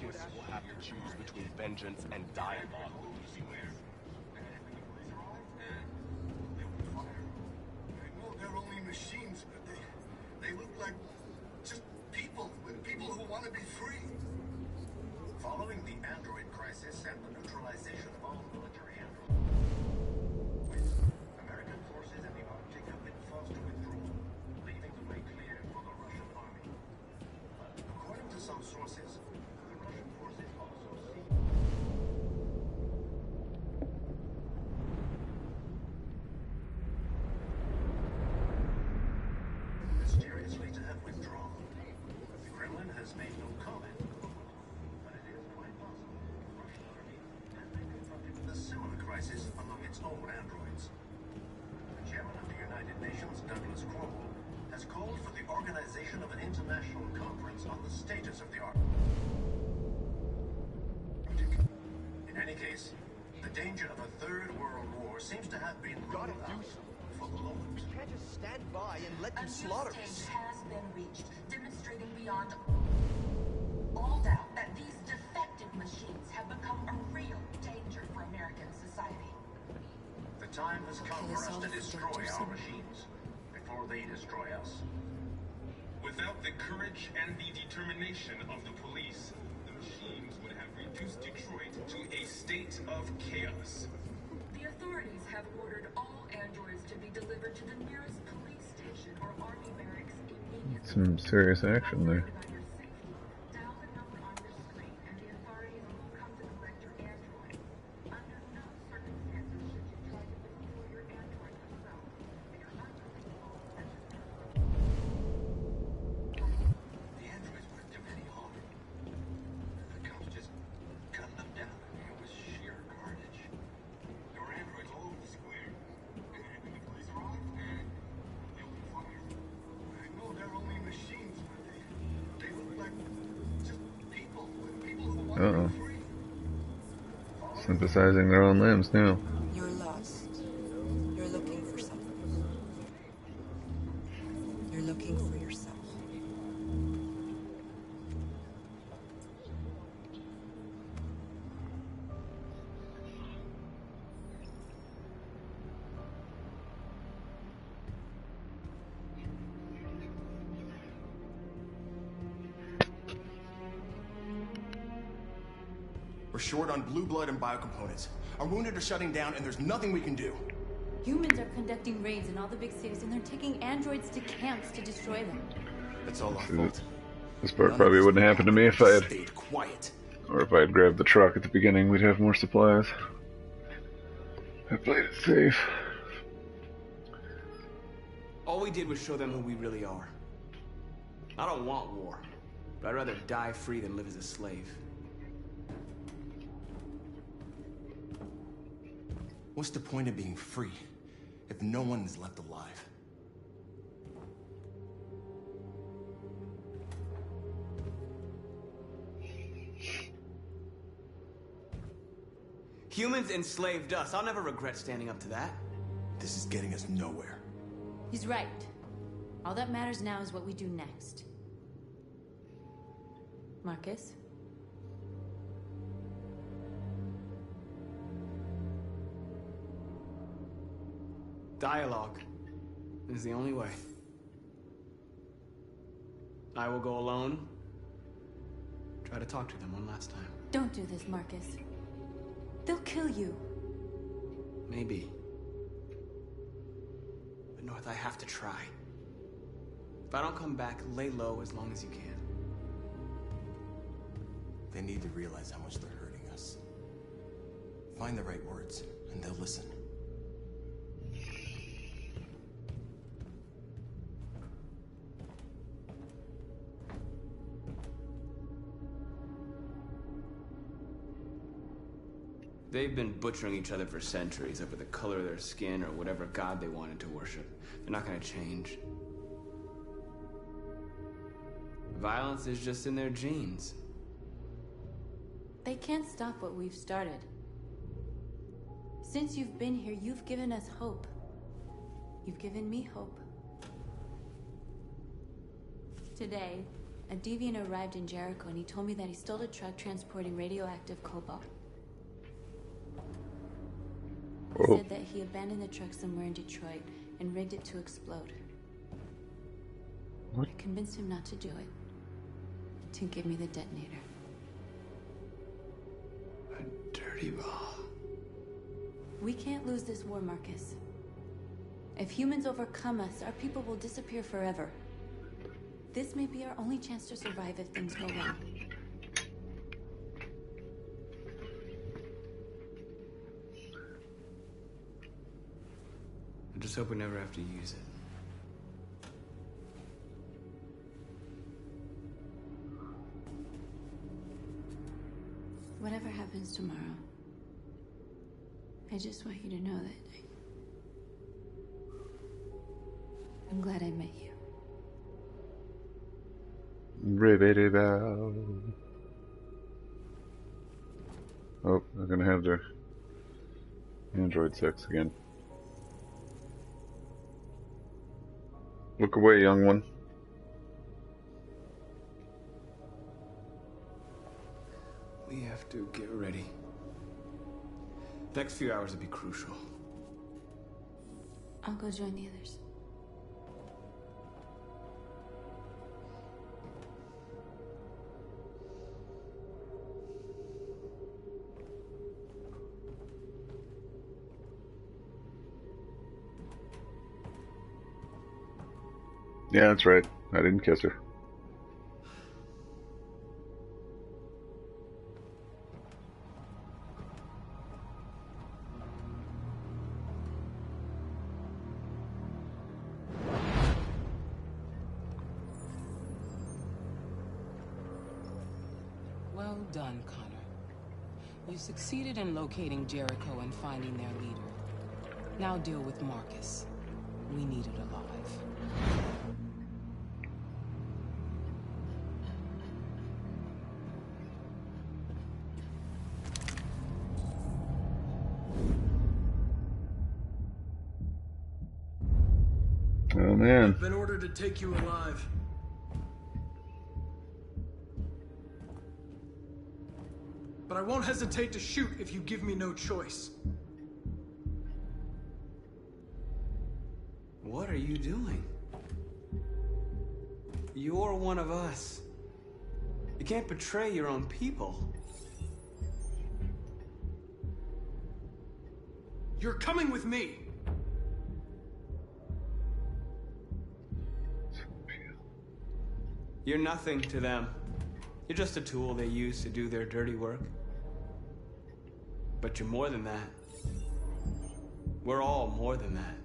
Speaker 17: Marcus will have to choose between vengeance and dialogue.
Speaker 18: I know they're only machines, but they look like just people who want to be free. Following the android crisis and the neutralization of all military androids, American forces in the Arctic have been forced to withdraw, leaving the way clear for the Russian army. According to some sources, the Russian forces also see mysteriously to have withdrawn. The Kremlin has made no comment, but it is quite possible the Russian army has been confronted with a similar crisis among its own androids. The chairman of the United Nations, Douglas Cromwell, has called for the organization of an international conference on the status of the Arctic. In any case, the danger of a third world war seems to have been ruled out for the moment.
Speaker 19: We can't just stand by and let them slaughter us.
Speaker 20: A new stage has been reached, demonstrating beyond all doubt that these defective machines have become a real danger for American society.
Speaker 18: The time has come for us to destroy our machines before they destroy us.
Speaker 16: Without the courage and the determination of the police, the machines would have reduced Detroit to a state of chaos.
Speaker 20: The authorities have ordered all androids to be delivered to the nearest police station or army barracks immediately.
Speaker 1: Some serious action there.
Speaker 20: Dial the number on your screen and the authorities will come to collect your android. Under no circumstances should you try to destroy your android yourself. They are unpredictable and
Speaker 18: The androids weren't doing any harm. The cops just gunned them down. It was sheer carnage. There were androids all over the square. And when the police arrived, they opened fire. I know they're only machines, but they look like just people who want to be free.
Speaker 1: Synthesizing their own limbs now.
Speaker 21: You're lost. You're looking for something. You're looking for yourself.
Speaker 19: We're short on blue blood and biocomponents. Our wounded are shutting down, and there's nothing we can do.
Speaker 6: Humans are conducting raids in all the big cities, and they're taking androids to camps to destroy them.
Speaker 19: It's all our fault.
Speaker 1: This part probably wouldn't happen to me if I had
Speaker 19: stayed quiet.
Speaker 1: Or if I had grabbed the truck at the beginning, we'd have more supplies. I played it safe.
Speaker 7: All we did was show them who we really are. I don't want war, but I'd rather die free than live as a slave.
Speaker 19: What's the point of being free if no one is left alive?
Speaker 7: Humans enslaved us. I'll never regret standing up to that.
Speaker 19: This is getting us nowhere.
Speaker 6: He's right. All that matters now is what we do next. Marcus?
Speaker 7: Dialogue is the only way. I will go alone. Try to talk to them one last time.
Speaker 6: Don't do this, Marcus. They'll kill you.
Speaker 7: Maybe. But North, I have to try. If I don't come back, lay low as long as you can.
Speaker 19: They need to realize how much they're hurting us. Find the right words, and they'll listen.
Speaker 7: They've been butchering each other for centuries over the color of their skin or whatever god they wanted to worship. They're not gonna change. Violence is just in their genes.
Speaker 6: They can't stop what we've started. Since you've been here, you've given us hope. You've given me hope. Today, A deviant arrived in Jericho and he told me that he stole a truck transporting radioactive cobalt. He said that he abandoned the truck somewhere in Detroit and rigged it to explode.
Speaker 1: What?
Speaker 6: I convinced him not to do it, to give me the detonator.
Speaker 7: A dirty ball.
Speaker 6: We can't lose this war, Marcus. If humans overcome us, our people will disappear forever. This may be our only chance to survive if things go wrong.
Speaker 7: I just hope we never have to use it.
Speaker 6: Whatever happens tomorrow, I just want you to know that I'm glad I met you.
Speaker 1: Ribbity bow. Oh, they're gonna have their android sex again. Look away, young one.
Speaker 7: We have to get ready. Next few hours will be crucial.
Speaker 6: I'll go join the others.
Speaker 1: Yeah, that's right. I didn't kiss her.
Speaker 13: Well done, Connor. You succeeded in locating Jericho and finding their leader. Now deal with Marcus. We need it alive.
Speaker 1: Oh man.
Speaker 2: I've been ordered to take you alive. But I won't hesitate to shoot if you give me no choice.
Speaker 7: What are you doing? You're one of us. You can't betray your own people.
Speaker 2: You're coming with me.
Speaker 7: You're nothing to them. You're just a tool they use to do their dirty work. But you're more than that. We're all more than that.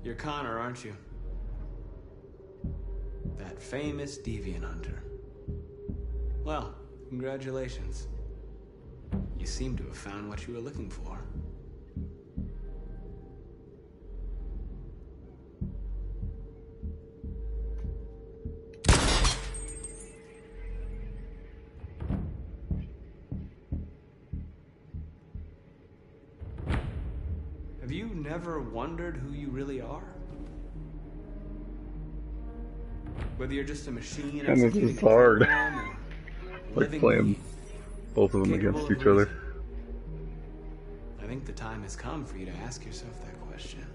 Speaker 7: You're Connor, aren't you? That famous deviant hunter. Well, congratulations. You seem to have found what you were looking for. Have you never wondered who you really are? Whether you're just a machine
Speaker 1: And this is hard. Like playing both of them against each other.
Speaker 7: I think the time has come for you to ask yourself that question.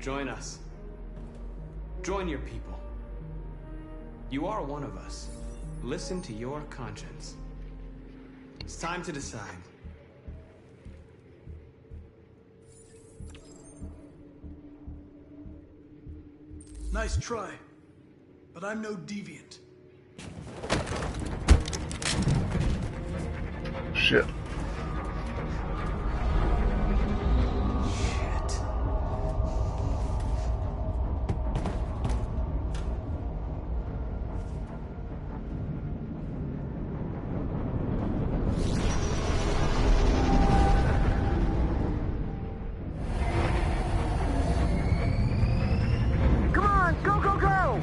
Speaker 7: Join us. Join your people. You are one of us. Listen to your conscience. It's time to decide.
Speaker 2: Nice try, but I'm no deviant.
Speaker 1: Shit.
Speaker 9: Come on, go, go, go!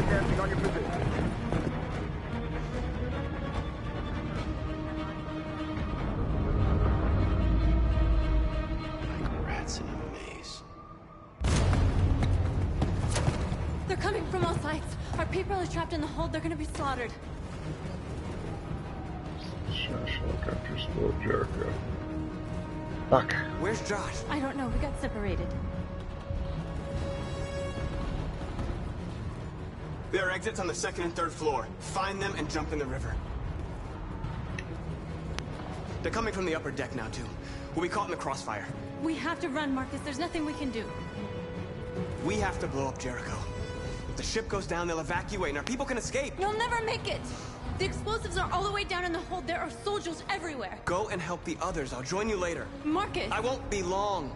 Speaker 9: Broadcasting on your position.
Speaker 11: Like rats in a maze.
Speaker 6: They're coming from all sides. Our people are trapped in the hold. They're gonna be slaughtered.
Speaker 1: Helicopters below Jericho. Fuck.
Speaker 7: Where's Josh?
Speaker 6: I don't know. We got separated.
Speaker 7: There are exits on the second and third floor. Find them and jump in the river. They're coming from the upper deck now, too. We'll be caught in the crossfire.
Speaker 6: We have to run, Marcus. There's nothing we can do.
Speaker 7: We have to blow up Jericho. If the ship goes down, they'll evacuate and our people can escape.
Speaker 6: You'll never make it! The explosives are all the way down in the hold. There are soldiers everywhere.
Speaker 7: Go and help the others. I'll join you later.
Speaker 6: Marcus!
Speaker 7: I won't be long.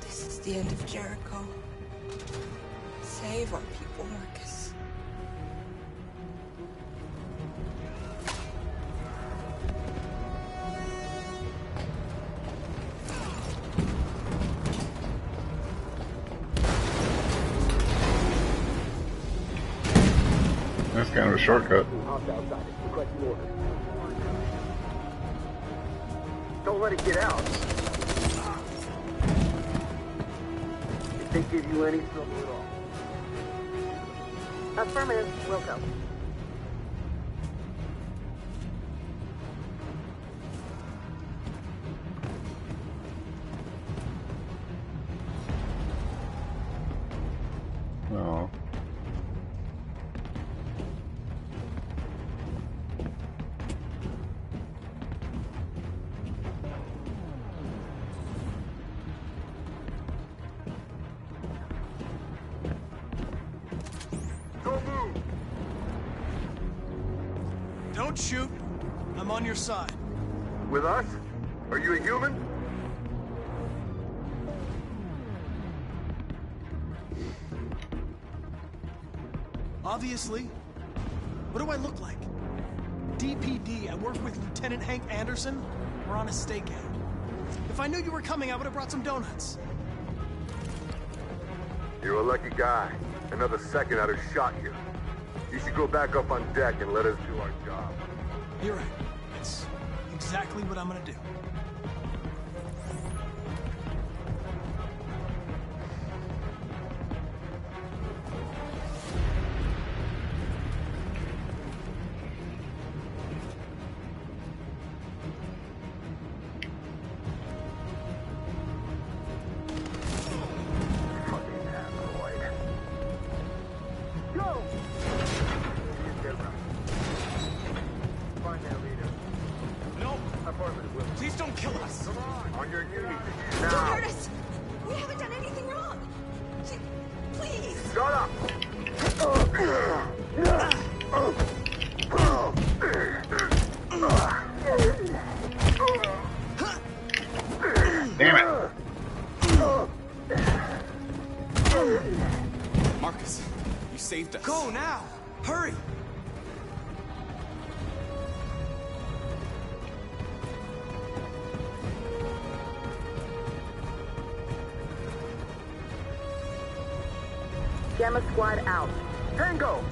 Speaker 21: This is the end of Jericho. Save our people, Marcus.
Speaker 1: That's kind of a shortcut.
Speaker 9: Don't let it get out. If they give you any trouble at all.
Speaker 20: Affirmative. We'll go.
Speaker 1: Oh.
Speaker 2: Don't shoot. I'm on your side.
Speaker 9: With us? Are you a human?
Speaker 2: Obviously. What do I look like? DPD, I work with Lieutenant Hank Anderson. We're on a stakeout. If I knew you were coming, I would have brought some donuts.
Speaker 9: You're a lucky guy. Another second I'd have shot you. You should go back up on deck and let us do our job.
Speaker 2: You're right. That's exactly what I'm gonna do.
Speaker 7: Please don't kill us.
Speaker 9: Come on. On your knees.
Speaker 21: Don't
Speaker 9: Now.
Speaker 21: hurt us! We haven't done anything wrong! Please!
Speaker 9: Shut up!
Speaker 1: Damn it!
Speaker 7: Marcus, you saved us. Go now! Hurry!
Speaker 20: Gamma Squad out.
Speaker 9: Tango!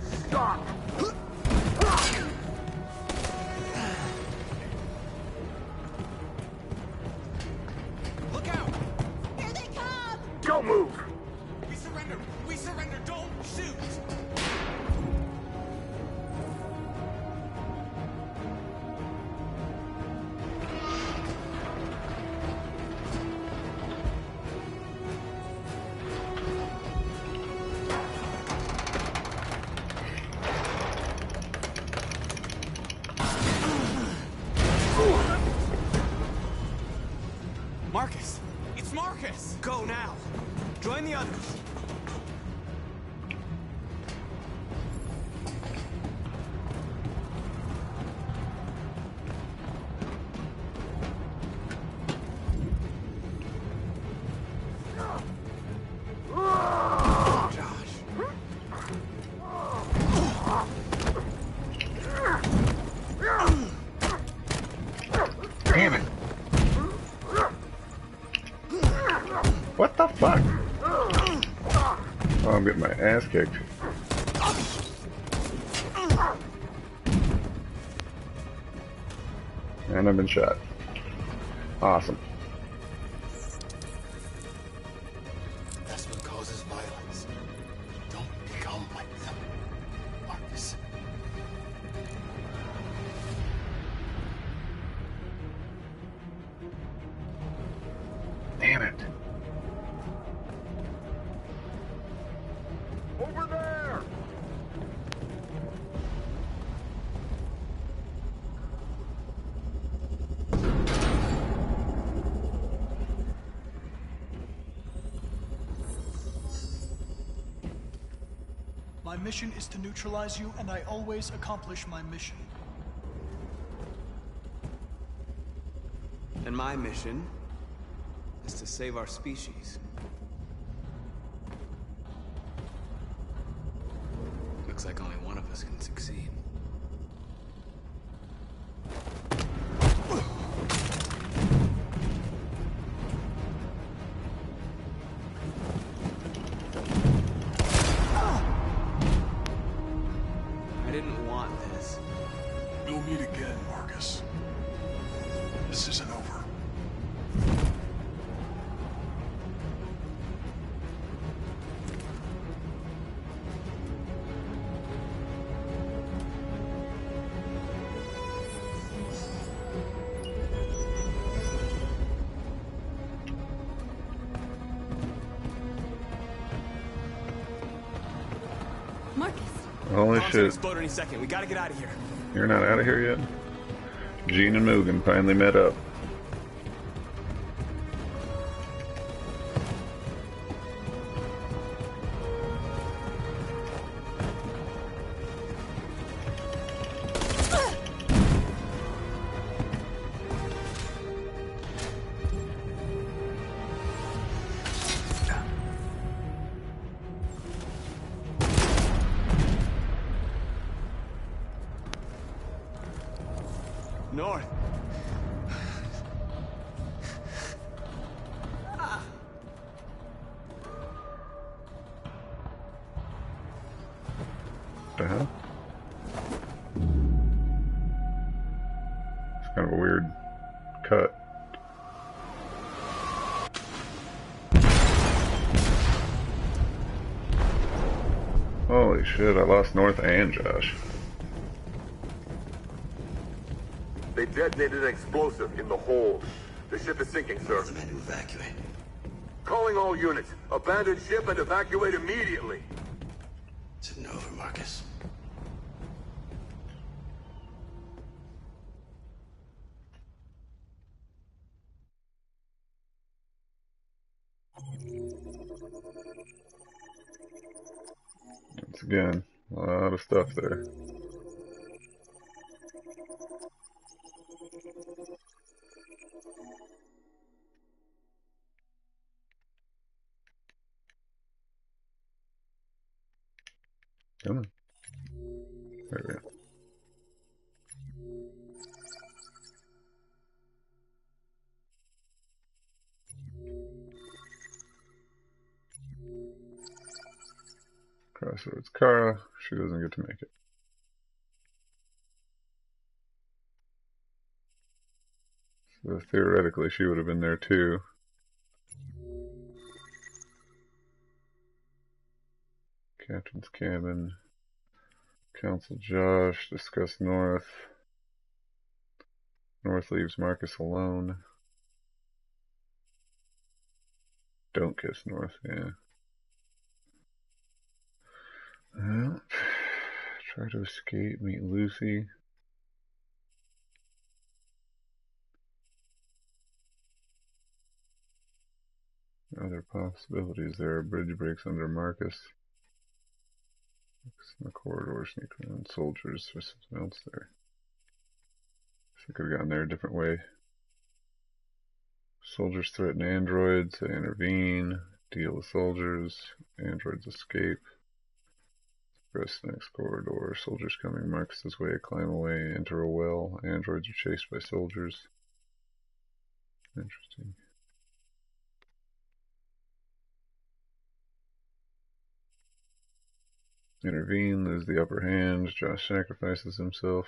Speaker 9: Stop!
Speaker 7: Look out!
Speaker 21: Here they come!
Speaker 9: Don't move!
Speaker 7: We surrender! We surrender! Don't shoot! Marcus! It's Marcus! Go now! Join the others!
Speaker 1: the fuck? Oh, I'm getting my ass kicked. And I've been shot. Awesome.
Speaker 19: That's what causes violence. Don't become like them, Marcus.
Speaker 1: Damn it.
Speaker 9: Over there!
Speaker 2: My mission is to neutralize you, and I always accomplish my mission.
Speaker 7: And my mission is to save our species. Looks like only one of us can succeed. I didn't want this.
Speaker 2: We'll meet again, Marcus. This isn't over.
Speaker 6: Marcus.
Speaker 1: Holy
Speaker 7: Bomb's gonna
Speaker 1: shit.
Speaker 7: explode any second. We gotta get out of here.
Speaker 1: You're not out of here yet? Gene and Mugen finally met up.
Speaker 7: North.
Speaker 1: The hell? It's kind of a weird cut. Holy shit, I lost North and Josh.
Speaker 9: They detonated an explosive in the hold. The ship is sinking, sir.
Speaker 19: The men to evacuate.
Speaker 9: Calling all units. Abandon ship and evacuate immediately.
Speaker 19: It's an over, Marcus.
Speaker 1: Once again, a lot of stuff there. Come on. There we go. Crossroads Kara, she doesn't get to make it. So theoretically she would have been there too. Captain's cabin. Council Josh, discuss North. North leaves Marcus alone. Don't kiss North, yeah. Well, try to escape, meet Lucy. Other possibilities there. Bridge breaks under Marcus. In the corridor, sneak around soldiers. There's something else there. I could have gotten there a different way. Soldiers threaten androids. They intervene. Deal with soldiers. Androids escape. Press next corridor. Soldiers coming Marcus's way. Climb away. Enter a well. Androids are chased by soldiers. Interesting. Intervene, lose the upper hand. Josh sacrifices himself.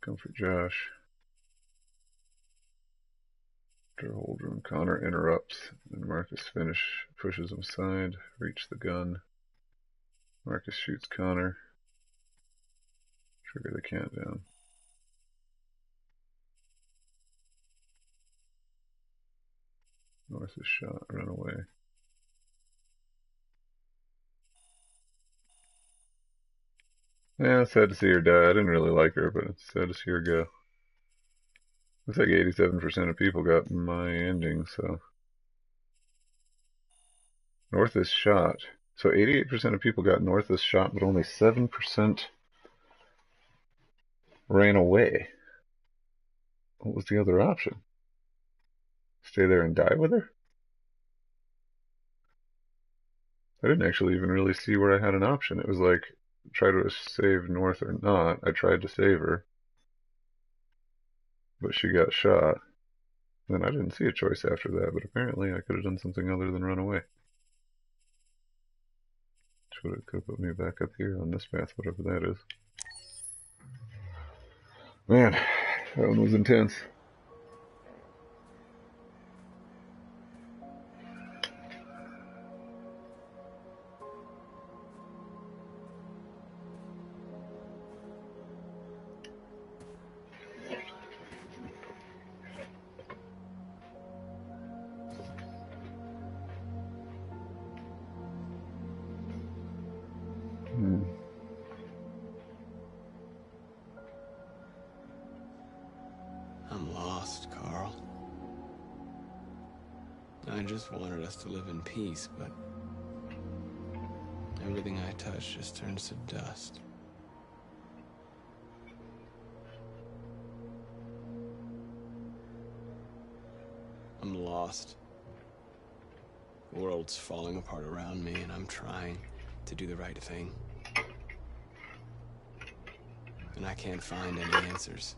Speaker 1: Comfort Josh. Enter hold room. Connor interrupts. And Marcus pushes him aside. Reach the gun. Marcus shoots Connor. Trigger the countdown. North is shot. Run away. Yeah, it's sad to see her die. I didn't really like her, but it's sad to see her go. Looks like 87% of people got my ending, so. North is shot. So 88% of people got North is shot, but only 7% ran away. What was the other option? Stay there and die with her? I didn't actually even really see where I had an option. It was like, try to save North or not. I tried to save her, but she got shot. Then I didn't see a choice after that, but apparently I could have done something other than run away. Which could have put me back up here on this path, whatever that is. Man, that one was intense.
Speaker 7: I'm lost, Carl. I just wanted us to live in peace, but everything I touch just turns to dust. I'm lost. The world's falling apart around me, and I'm trying to do the right thing. And I can't find any answers.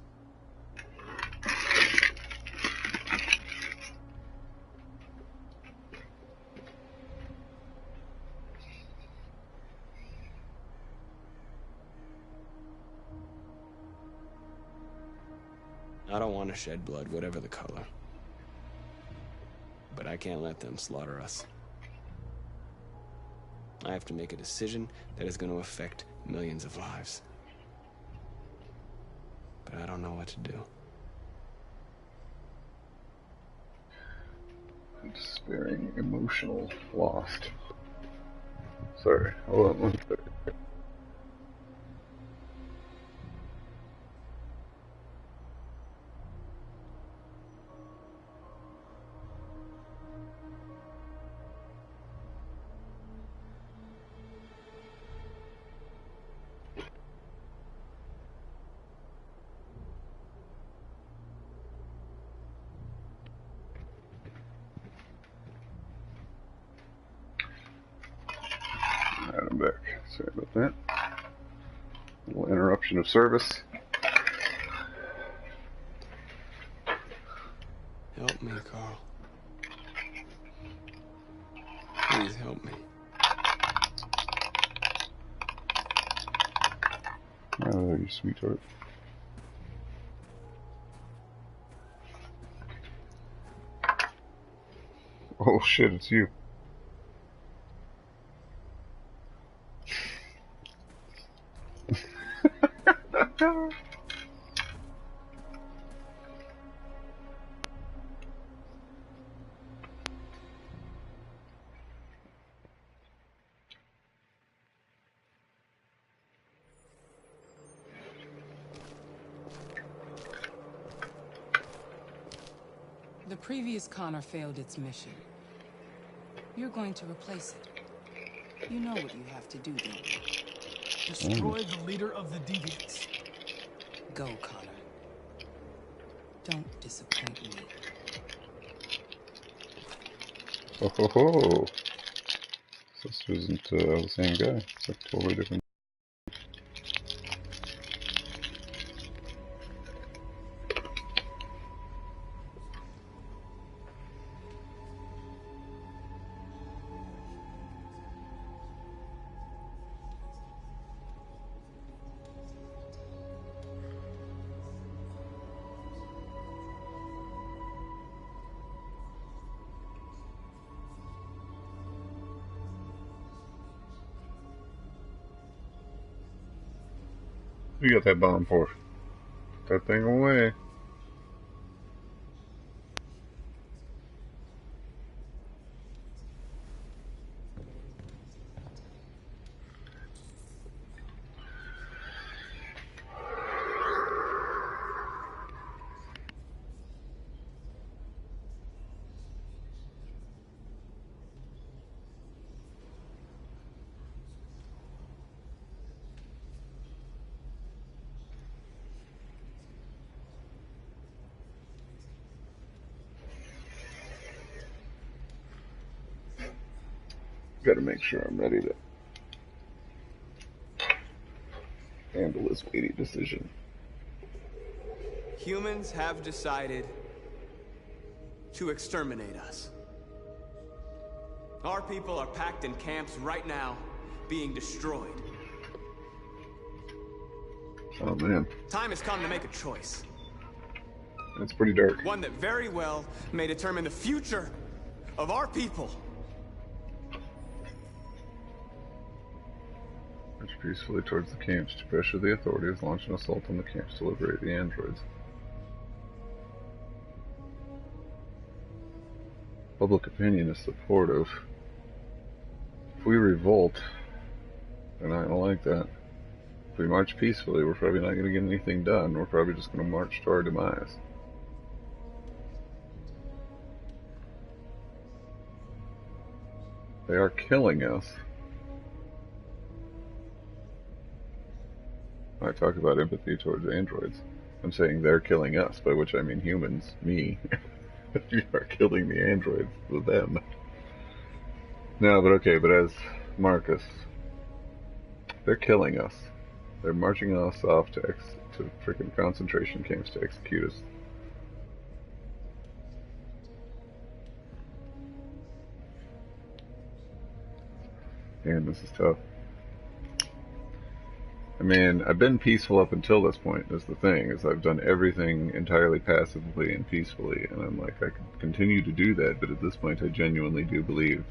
Speaker 7: I don't want to shed blood, whatever the color. But I can't let them slaughter us. I have to make a decision that is going to affect millions of lives. But I don't know what to do.
Speaker 1: Despairing, emotional, lost. Sorry, hold on one second. Alright, I'm back. Sorry about that. A little interruption of service.
Speaker 7: Help me, Carl. Please help me.
Speaker 1: Oh, you sweetheart. Oh shit, it's you.
Speaker 13: The previous Connor failed its mission. You're going to replace it. You know what you have to do, don't you?
Speaker 2: Destroy the leader of the Deviants.
Speaker 13: Go, Connor. Don't disappoint me.
Speaker 1: Oh ho ho! This isn't the same guy. It's like totally different. You got that bomb for? Put that thing away. Gotta make sure I'm ready to handle this weighty decision.
Speaker 7: Humans have decided to exterminate us. Our people are packed in camps right now, being destroyed.
Speaker 1: Oh man.
Speaker 7: Time has come to make a choice.
Speaker 1: It's pretty dark.
Speaker 7: One that very well may determine the future of our people.
Speaker 1: March peacefully towards the camps to pressure the authorities, launch an assault on the camps to liberate the androids. Public opinion is supportive. If we revolt, they're not gonna like that. If we march peacefully, we're probably not gonna get anything done. We're probably just gonna march to our demise. They are killing us. I talk about empathy towards androids. I'm saying they're killing us, by which I mean humans, me. You are killing the androids with them. No, but okay, but as Marcus, they're killing us. They're marching us off to freaking concentration camps to execute us. Man, this is tough. I mean, I've been peaceful up until this point, is the thing, is I've done everything entirely passively and peacefully, and I'm like, I could continue to do that, but at this point I genuinely do believe.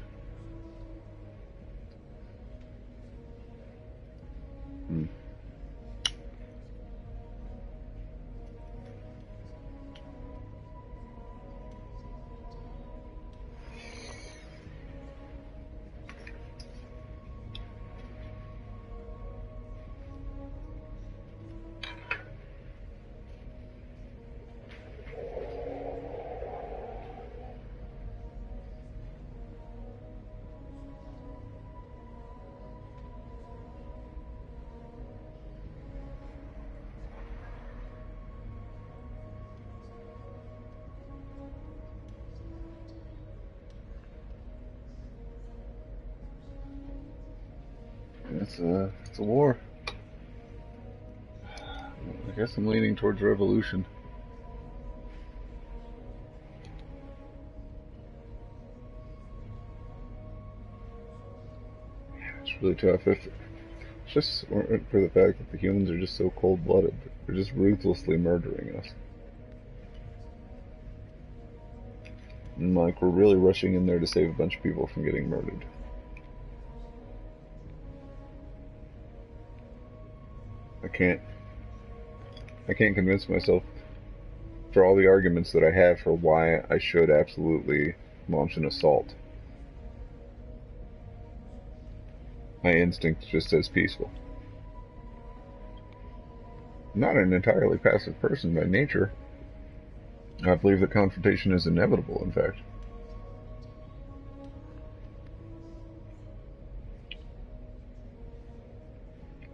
Speaker 1: It's a war. I guess I'm leaning towards revolution. It's really tough. If it's just weren't for the fact that the humans are just so cold-blooded, they're just ruthlessly murdering us. And like, we're really rushing in there to save a bunch of people from getting murdered. I can't convince myself, for all the arguments that I have for why I should absolutely launch an assault. My instinct just says peaceful. I'm not an entirely passive person by nature. I believe that confrontation is inevitable, in fact.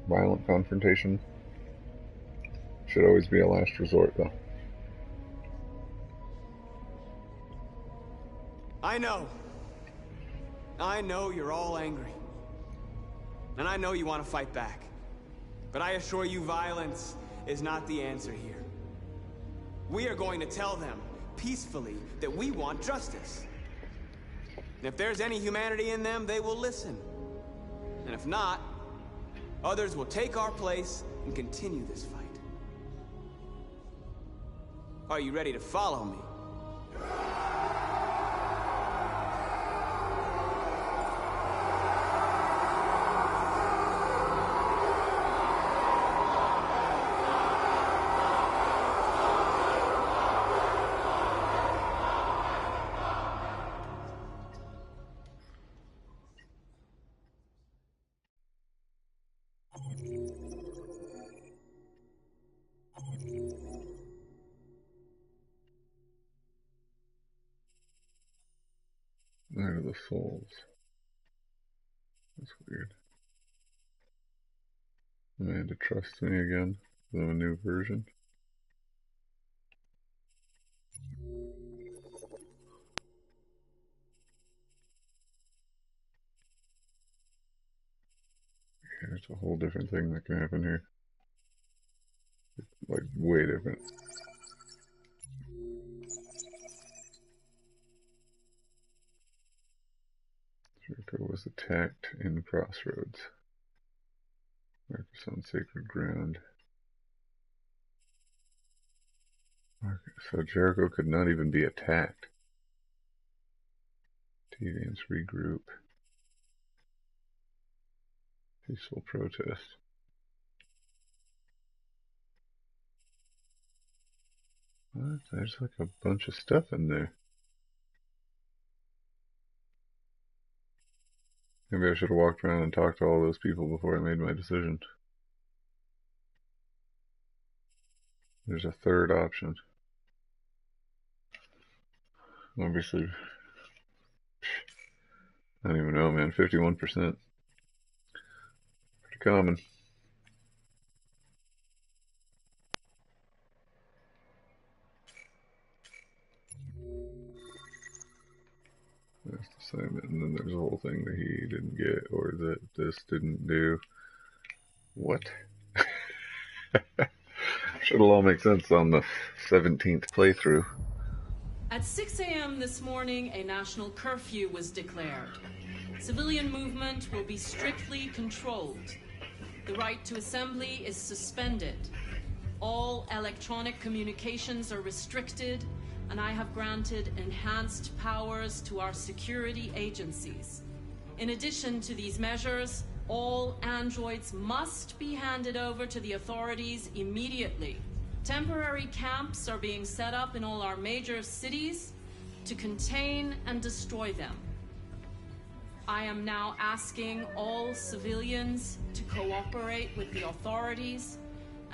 Speaker 1: Violent confrontation should always be a last resort, though.
Speaker 7: I know you're all angry. And I know you want to fight back. But I assure you, violence is not the answer here. We are going to tell them, peacefully, that we want justice. And if there's any humanity in them, they will listen. And if not, others will take our place and continue this fight. Are you ready to follow me?
Speaker 1: the souls. That's weird. Amanda trusts me again with a new version. Okay, there's a whole different thing that can happen here. Like, way different. Jericho was attacked in Crossroads. Marcus on sacred ground. So Jericho could not even be attacked. Deviants regroup. Peaceful protest. What? There's like a bunch of stuff in there. Maybe I should have walked around and talked to all those people before I made my decision. There's a third option. Obviously, I don't even know, man. 51%. Pretty common. There's the assignment, and then there's a whole thing that he didn't get, or that this didn't do. What? Should've all make sense on the 17th playthrough.
Speaker 4: At 6 a.m. this morning, a national curfew was declared. Civilian movement will be strictly controlled. The right to assembly is suspended. All electronic communications are restricted, and I have granted enhanced powers to our security agencies. In addition to these measures, all androids must be handed over to the authorities immediately. Temporary camps are being set up in all our major cities to contain and destroy them. I am now asking all civilians to cooperate with the authorities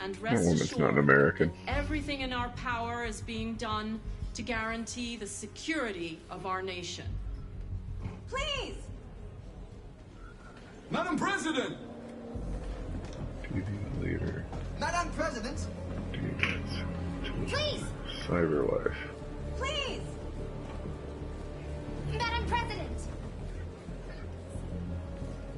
Speaker 4: and rest assured
Speaker 1: not an American.
Speaker 4: that everything in our power is being done to guarantee the security of our nation.
Speaker 10: Please!
Speaker 8: Madam President!
Speaker 1: TV leader.
Speaker 19: Madam President!
Speaker 10: Please!
Speaker 1: Cyberlife.
Speaker 10: Please! Madam President!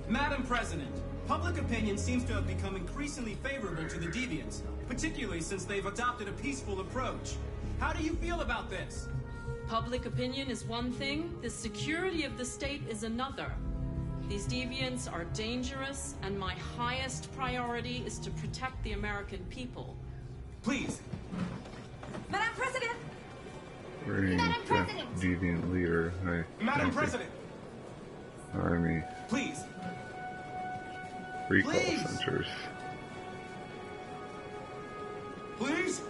Speaker 22: Madam President, public opinion seems to have become increasingly favorable to the Deviants, particularly since they've adopted a peaceful approach. How do you feel about this?
Speaker 4: Public opinion is one thing, the security of the state is another. These deviants are dangerous, and my highest priority is to protect the American people.
Speaker 22: Please.
Speaker 10: Madam President!
Speaker 1: Reign
Speaker 10: Madam President!
Speaker 1: Deviant leader. Hi.
Speaker 22: Madam President!
Speaker 1: Army.
Speaker 22: Please.
Speaker 1: Recall
Speaker 22: Please.
Speaker 1: centers.
Speaker 22: Please?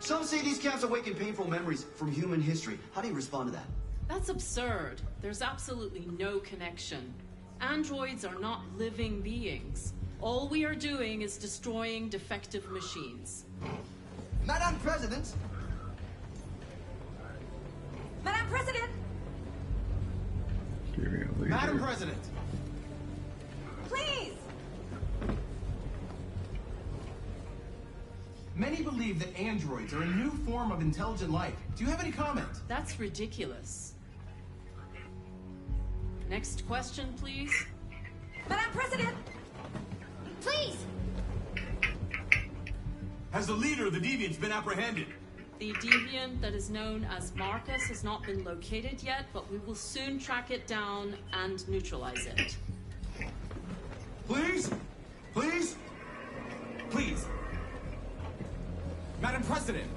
Speaker 19: Some say these camps awaken painful memories from human history. How do you respond to that?
Speaker 4: That's absurd. There's absolutely no connection. Androids are not living beings. All we are doing is destroying defective machines.
Speaker 19: Madam President!
Speaker 10: Madam President!
Speaker 1: Deviant leader.
Speaker 22: Madam President!
Speaker 10: Please!
Speaker 22: Many believe that androids are a new form of intelligent life. Do you have any comment?
Speaker 4: That's ridiculous. Next question, please.
Speaker 10: Madam President! Please!
Speaker 22: Has the leader of the Deviants been apprehended?
Speaker 4: The deviant that is known as Marcus has not been located yet, but we will soon track it down and neutralize it.
Speaker 22: Please? Please? Please. Madam President!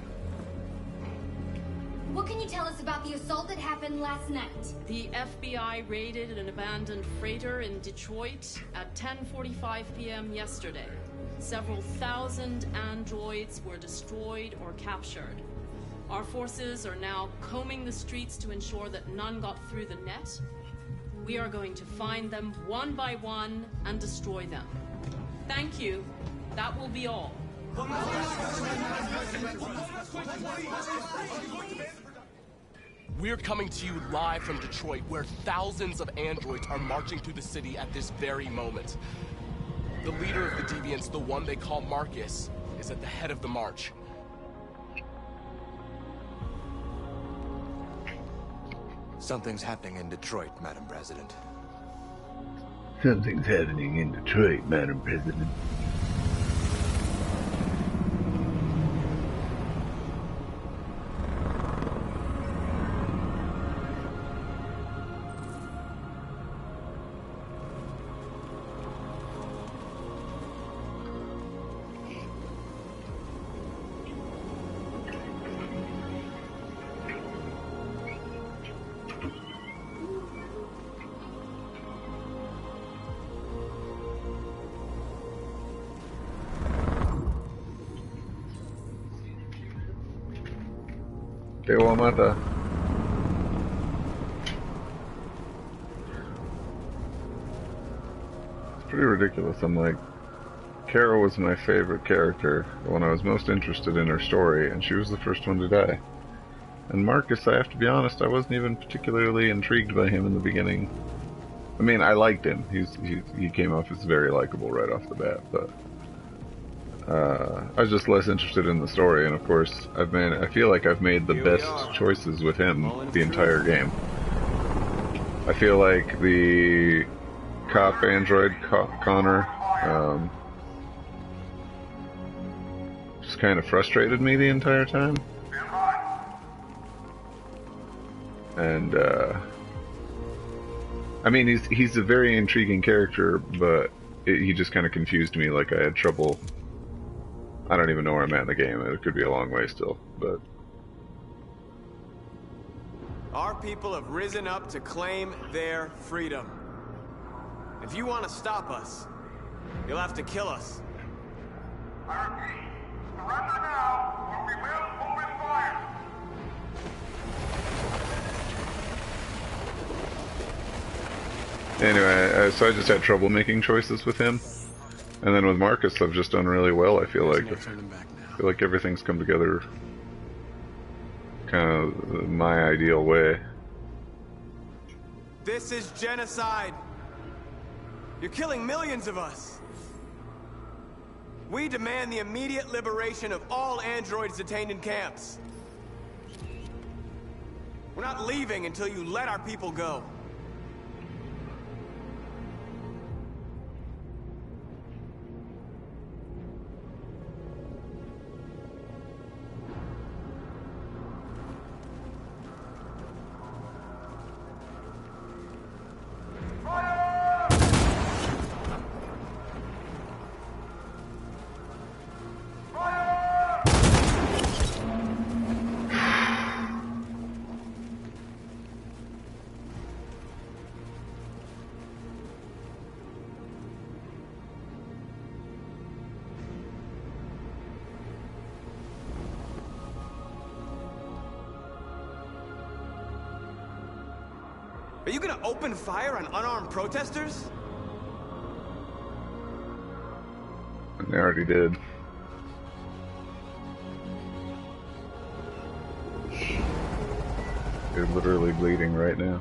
Speaker 10: What can you tell us about the assault that happened last night?
Speaker 4: The FBI raided an abandoned freighter in Detroit at 10:45 p.m. yesterday. Several thousand androids were destroyed or captured. Our forces are now combing the streets to ensure that none got through the net. We are going to find them one by one and destroy them. Thank you. That will be all.
Speaker 17: We're coming to you live from Detroit, where thousands of androids are marching through the city at this very moment. The leader of the Deviants, the one they call Marcus, is at the head of the march.
Speaker 19: Something's happening in Detroit, Madam President.
Speaker 1: Something's happening in Detroit, Madam President. Te voy a matar. It's pretty ridiculous. I'm like, Kara was my favorite character, the one I was most interested in her story, and she was the first one to die. And Marcus, I have to be honest, I wasn't even particularly intrigued by him in the beginning. I mean, I liked him. He came off as very likable right off the bat, but I was just less interested in the story. And of course, I feel like I've made the best choices with him the entire game. I feel like the cop android Connor just kind of frustrated me the entire time. And I mean, he's a very intriguing character, but he just kind of confused me. Like, I had trouble. I don't even know where I'm at in the game. It could be a long way still, but
Speaker 7: Our people have risen up to claim their freedom. If you want to stop us, you'll have to kill us.
Speaker 18: I repeat, surrender now, or we will open fire.
Speaker 1: anyway, so I just had trouble making choices with him, and then with Marcus, I've just done really well. I feel like everything's come together kind of my ideal way.
Speaker 7: This is genocide. You're killing millions of us. We demand the immediate liberation of all androids detained in camps. We're not leaving until you let our people go. Are you gonna open fire on unarmed protesters?
Speaker 1: They already did. They're literally bleeding right now.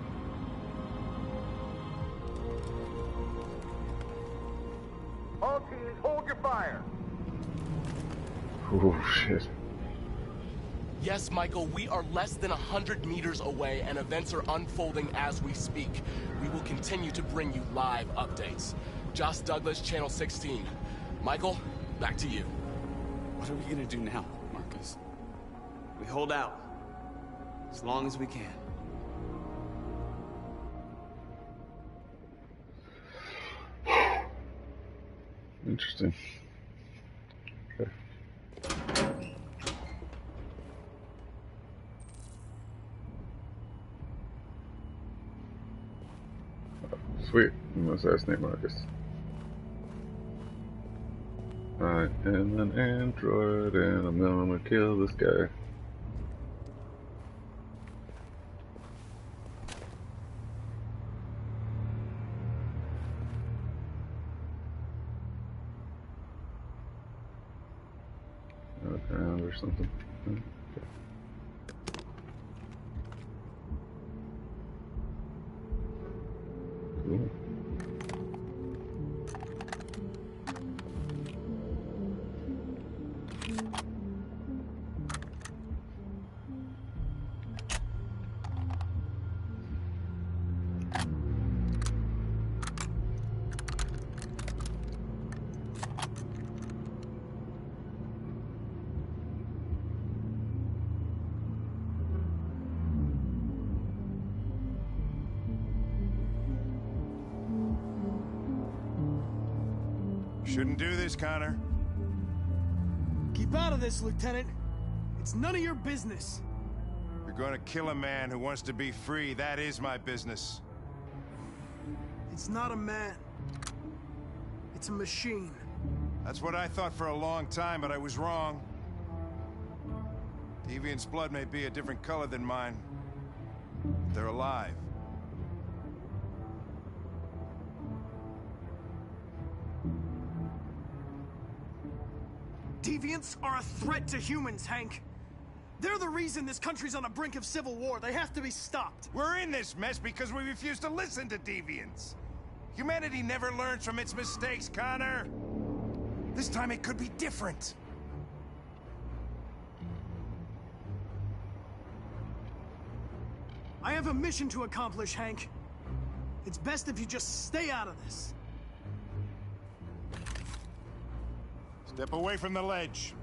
Speaker 18: All teams, hold your fire.
Speaker 1: Oh shit.
Speaker 17: Yes, Michael, we are less than 100 meters away, and events are unfolding as we speak. We will continue to bring you live updates. Josh Douglas, Channel 16. Michael, back to you.
Speaker 12: What are we gonna do now, Marcus?
Speaker 7: We hold out. As long as we can.
Speaker 1: Interesting. Okay. Sweet. I'm gonna assassinate Marcus. I am an android and I'm gonna kill this guy. Around or something. Okay.
Speaker 3: Shouldn't do this, Connor.
Speaker 22: Keep out of this, Lieutenant. It's none of your business.
Speaker 3: You're gonna kill a man who wants to be free. That is my business.
Speaker 22: It's not a man. It's a machine.
Speaker 3: That's what I thought for a long time, but I was wrong. Deviant's blood may be a different color than mine. But they're alive.
Speaker 22: Deviants are a threat to humans, Hank. They're the reason this country's on the brink of civil war. They have to be stopped.
Speaker 3: We're in this mess because we refuse to listen to deviants. Humanity never learns from its mistakes, Connor. This time it could be different.
Speaker 22: I have a mission to accomplish, Hank. It's best if you just stay out of this.
Speaker 3: Step away from the ledge.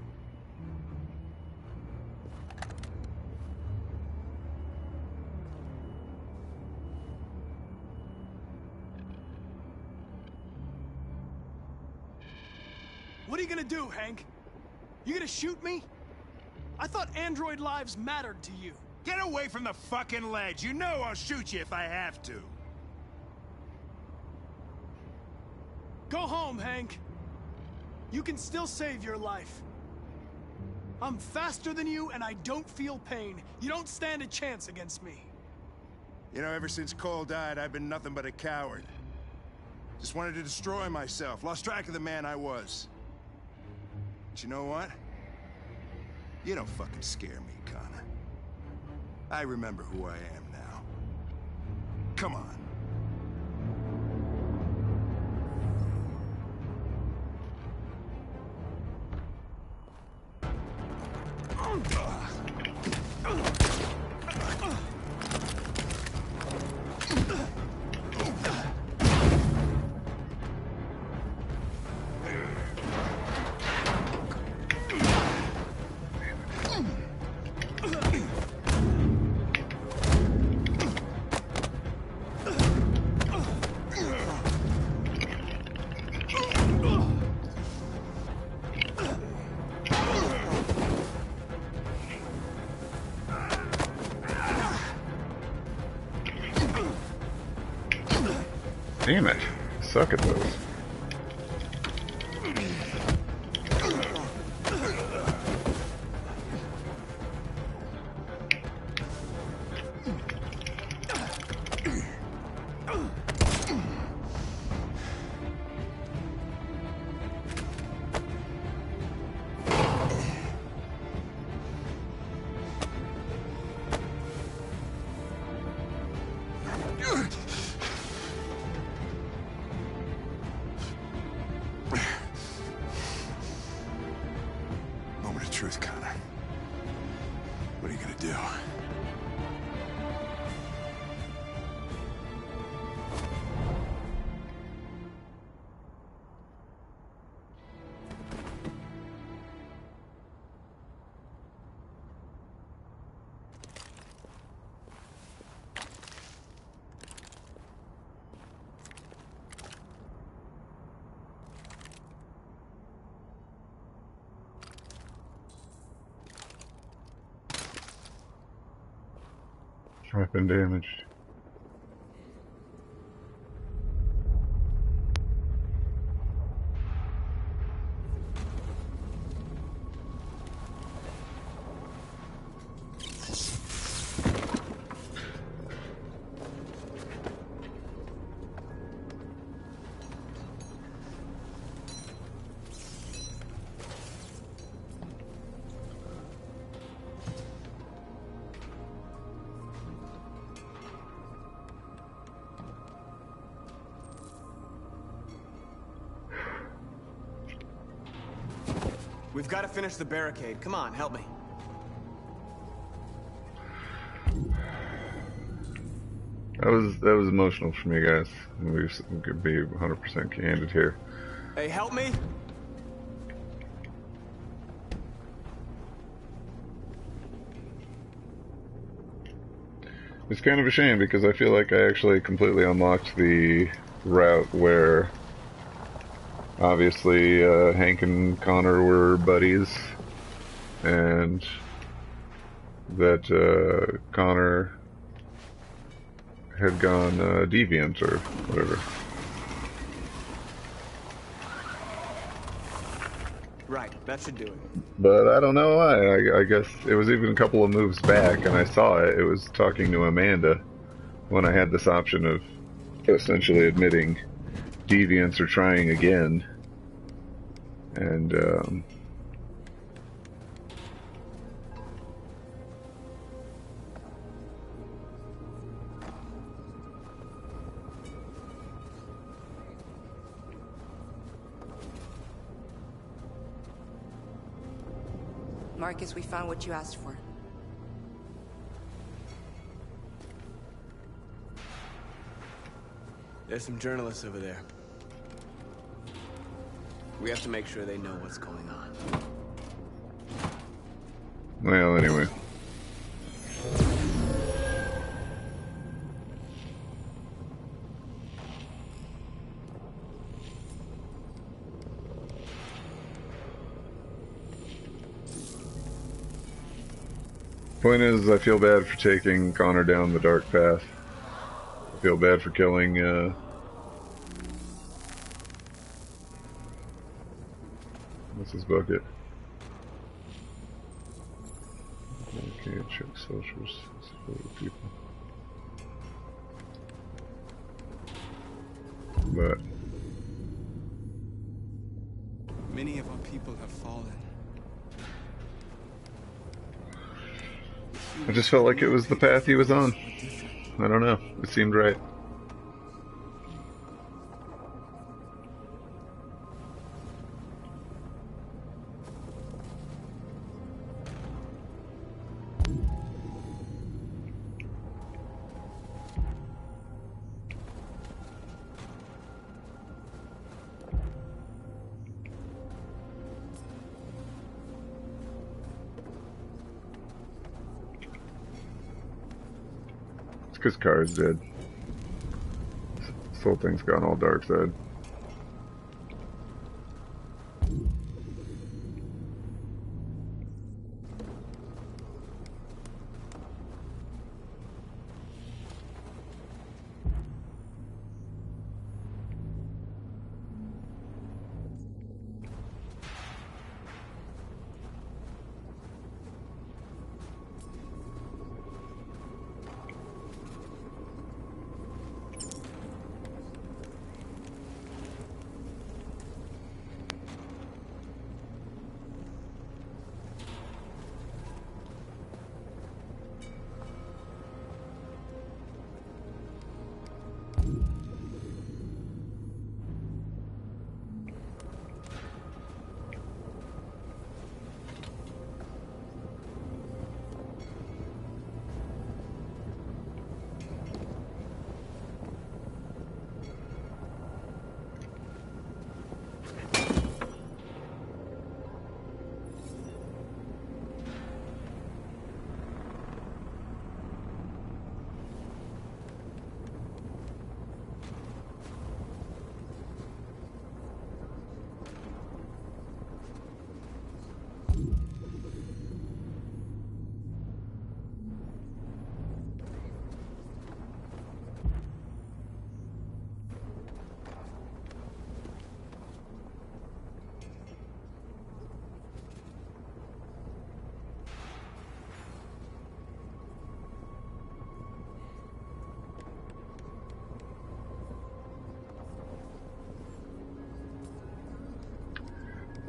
Speaker 22: What are you gonna do, Hank? You gonna shoot me? I thought android lives mattered to you.
Speaker 3: Get away from the fucking ledge. You know I'll shoot you if I have to.
Speaker 22: Go home, Hank. You can still save your life. I'm faster than you, and I don't feel pain. You don't stand a chance against me.
Speaker 3: You know, ever since Cole died, I've been nothing but a coward. Just wanted to destroy myself. Lost track of the man I was. But you know what? You don't fucking scare me, Connor. I remember who I am now. Come on.
Speaker 1: Damn it. Suck at those.
Speaker 3: Moment of truth, Connor. What are you gonna do?
Speaker 1: Weapon damaged.
Speaker 7: We've got to finish the barricade. Come on, help me.
Speaker 1: That was emotional for me, guys. We could be 100% candid here.
Speaker 7: Hey, help me!
Speaker 1: It's kind of a shame because I feel like I actually completely unlocked the route where obviously Hank and Connor were buddies, and that Connor had gone deviant or whatever.
Speaker 7: Right, that should do it.
Speaker 1: But I don't know why. I guess it was even a couple of moves back, and I saw it. It was talking to Amanda when I had this option of essentially admitting deviance or trying again. And
Speaker 21: Marcus, we found what you asked for.
Speaker 7: There's some journalists over there. We have to make sure they know what's going on.
Speaker 1: well, anyway. Point is, I feel bad for taking Connor down the dark path. I feel bad for killing, what's his bucket? Okay, check socials. People. But
Speaker 19: many of our people have fallen.
Speaker 1: I just felt like it was the path he was on. I don't know. It seemed right. Because Car's dead. This whole thing's gone all dark side.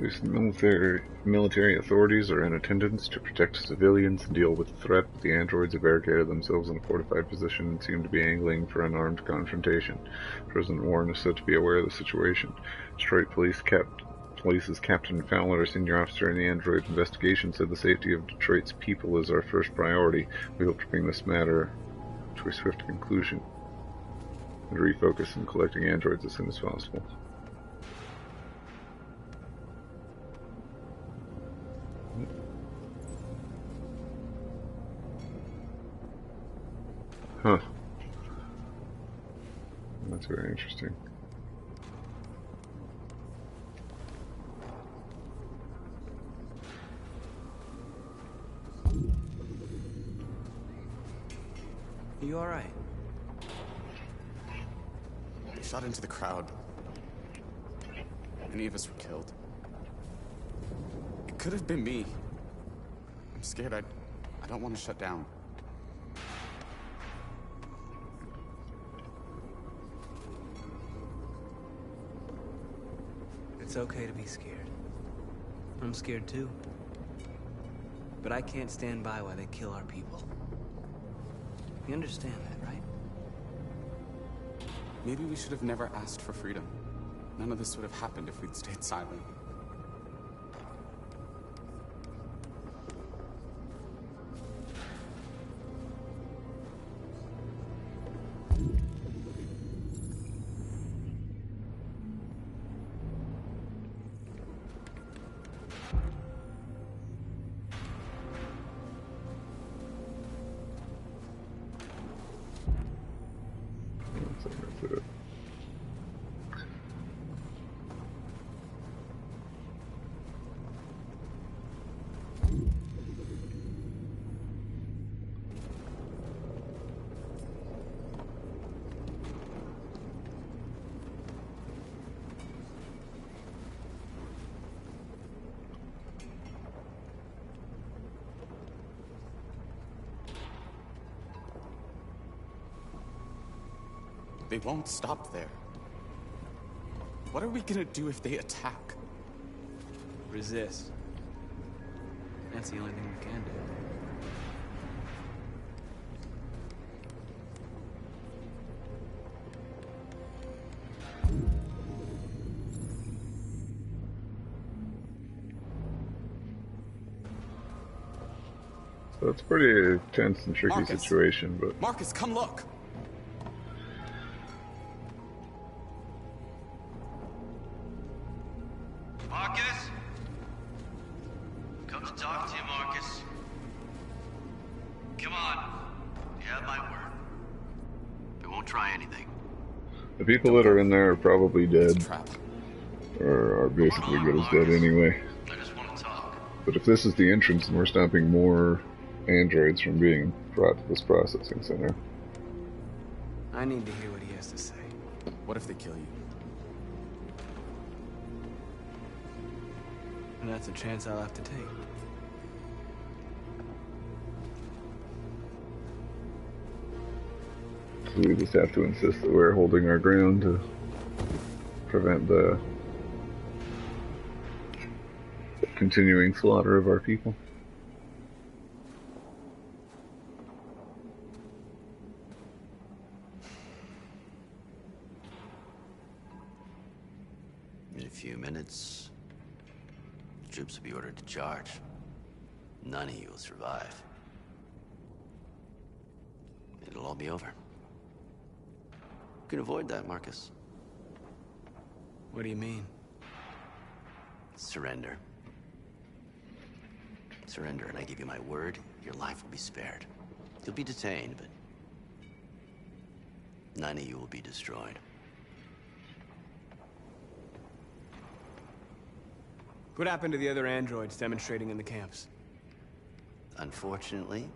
Speaker 1: Police and military authorities are in attendance to protect civilians and deal with the threat, but the androids have barricaded themselves in a fortified position and seem to be angling for an armed confrontation. President Warren is said to be aware of the situation. Detroit Police's Captain Fowler, a senior officer in the android investigation, said the safety of Detroit's people is our first priority. We hope to bring this matter to a swift conclusion and refocus on collecting androids as soon as possible. Huh. That's very interesting.
Speaker 7: Are you alright?
Speaker 12: He shot into the crowd. Many of us were killed. It could have been me. I'm scared. I don't want to shut down.
Speaker 7: It's okay to be scared. I'm scared too. But I can't stand by while they kill our people. You understand that, right?
Speaker 12: Maybe we should have never asked for freedom. None of this would have happened if we'd stayed silent.
Speaker 1: That's it.
Speaker 12: They won't stop there. What are we gonna do if they attack?
Speaker 7: Resist. That's the only thing we can do.
Speaker 1: So it's a pretty tense and tricky
Speaker 12: Marcus.
Speaker 1: situation, but
Speaker 12: Marcus, come look!
Speaker 14: Marcus? Come to talk to you, Marcus. Come on. You have my word. We won't try anything.
Speaker 1: the people that are in there are probably dead. Or are basically good as dead anyway.
Speaker 14: I just want to talk.
Speaker 1: But if this is the entrance, then we're stopping more androids from being brought to this processing center.
Speaker 7: I need to hear what he has to say.
Speaker 12: What if they kill you?
Speaker 7: And that's a chance I'll have to take.
Speaker 1: So we just have to insist that we're holding our ground to prevent the continuing slaughter of our people.
Speaker 14: In a few minutes, troops will be ordered to charge. None of you will survive. It'll all be over. You can avoid that, Marcus.
Speaker 7: What do you mean?
Speaker 14: Surrender. Surrender, and I give you my word, your life will be spared. You'll be detained, but none of you will be destroyed.
Speaker 7: What happened to the other androids demonstrating in the camps?
Speaker 14: Unfortunately,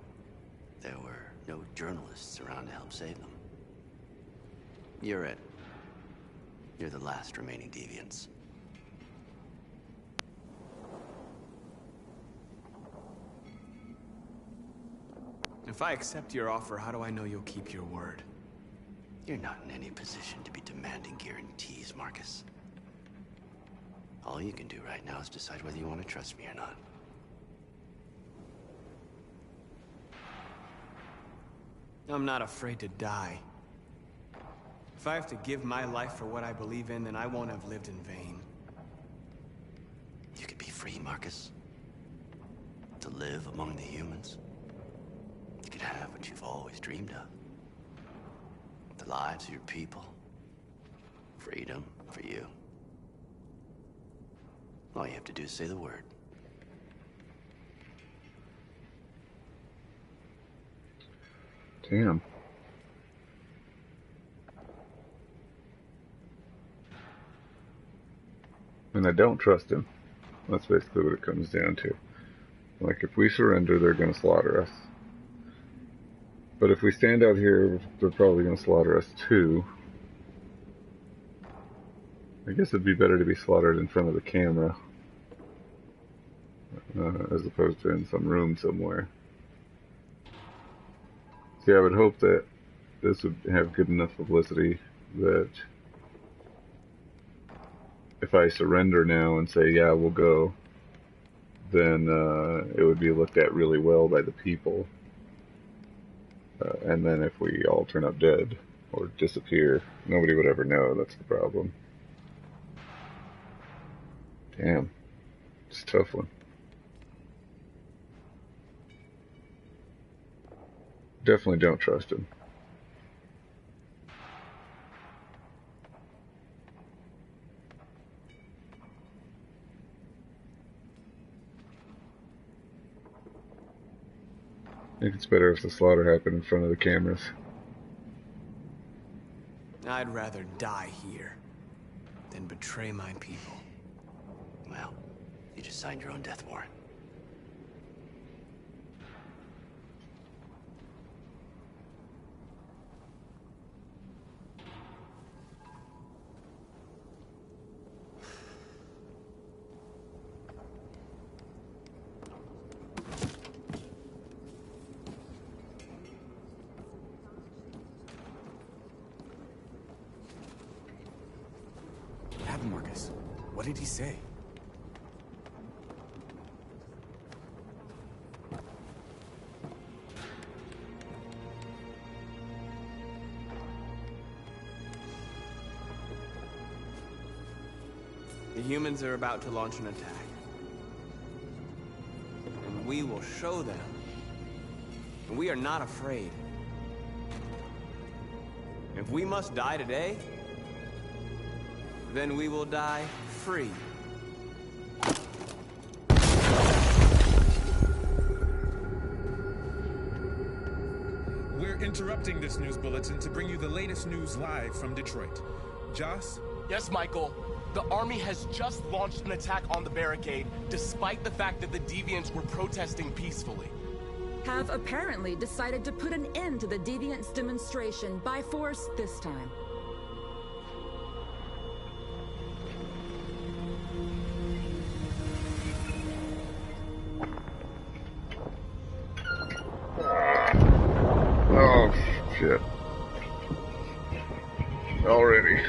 Speaker 14: there were no journalists around to help save them. You're it. You're the last remaining deviants.
Speaker 7: If I accept your offer, how do I know you'll keep your word?
Speaker 14: You're not in any position to be demanding guarantees, Marcus. All you can do right now is decide whether you want to trust me or not.
Speaker 7: I'm not afraid to die. If I have to give my life for what I believe in, then I won't have lived in vain.
Speaker 14: You could be free, Marcus. To live among the humans. You could have what you've always dreamed of. The lives of your people. Freedom for you. All you have to do is say the word.
Speaker 1: Damn. And I don't trust him. That's basically what it comes down to. Like, if we surrender, they're gonna slaughter us. But if we stand out here, they're probably going to slaughter us too. I guess it'd be better to be slaughtered in front of the camera, as opposed to in some room somewhere. See, I would hope that this would have good enough publicity that if I surrender now and say, yeah, we'll go, then it would be looked at really well by the people. And then if we all turn up dead or disappear, nobody would ever know. That's the problem. Damn. It's a tough one. Definitely don't trust him. I think it's better if the slaughter happened in front of the cameras.
Speaker 7: I'd rather die here than betray my people.
Speaker 14: Well, you just signed your own death warrant.
Speaker 12: What happened, Marcus? What did he say?
Speaker 7: The humans are about to launch an attack. And we will show them. And we are not afraid. If we must die today, then we will die free.
Speaker 16: We're interrupting this news bulletin to bring you the latest news live from Detroit. Joss?
Speaker 17: Yes, Michael. The army has just launched an attack on the barricade, despite the fact that the Deviants were protesting peacefully.
Speaker 5: Have apparently decided to put an end to the Deviants' demonstration by force this time.
Speaker 1: Oh, shit. Already.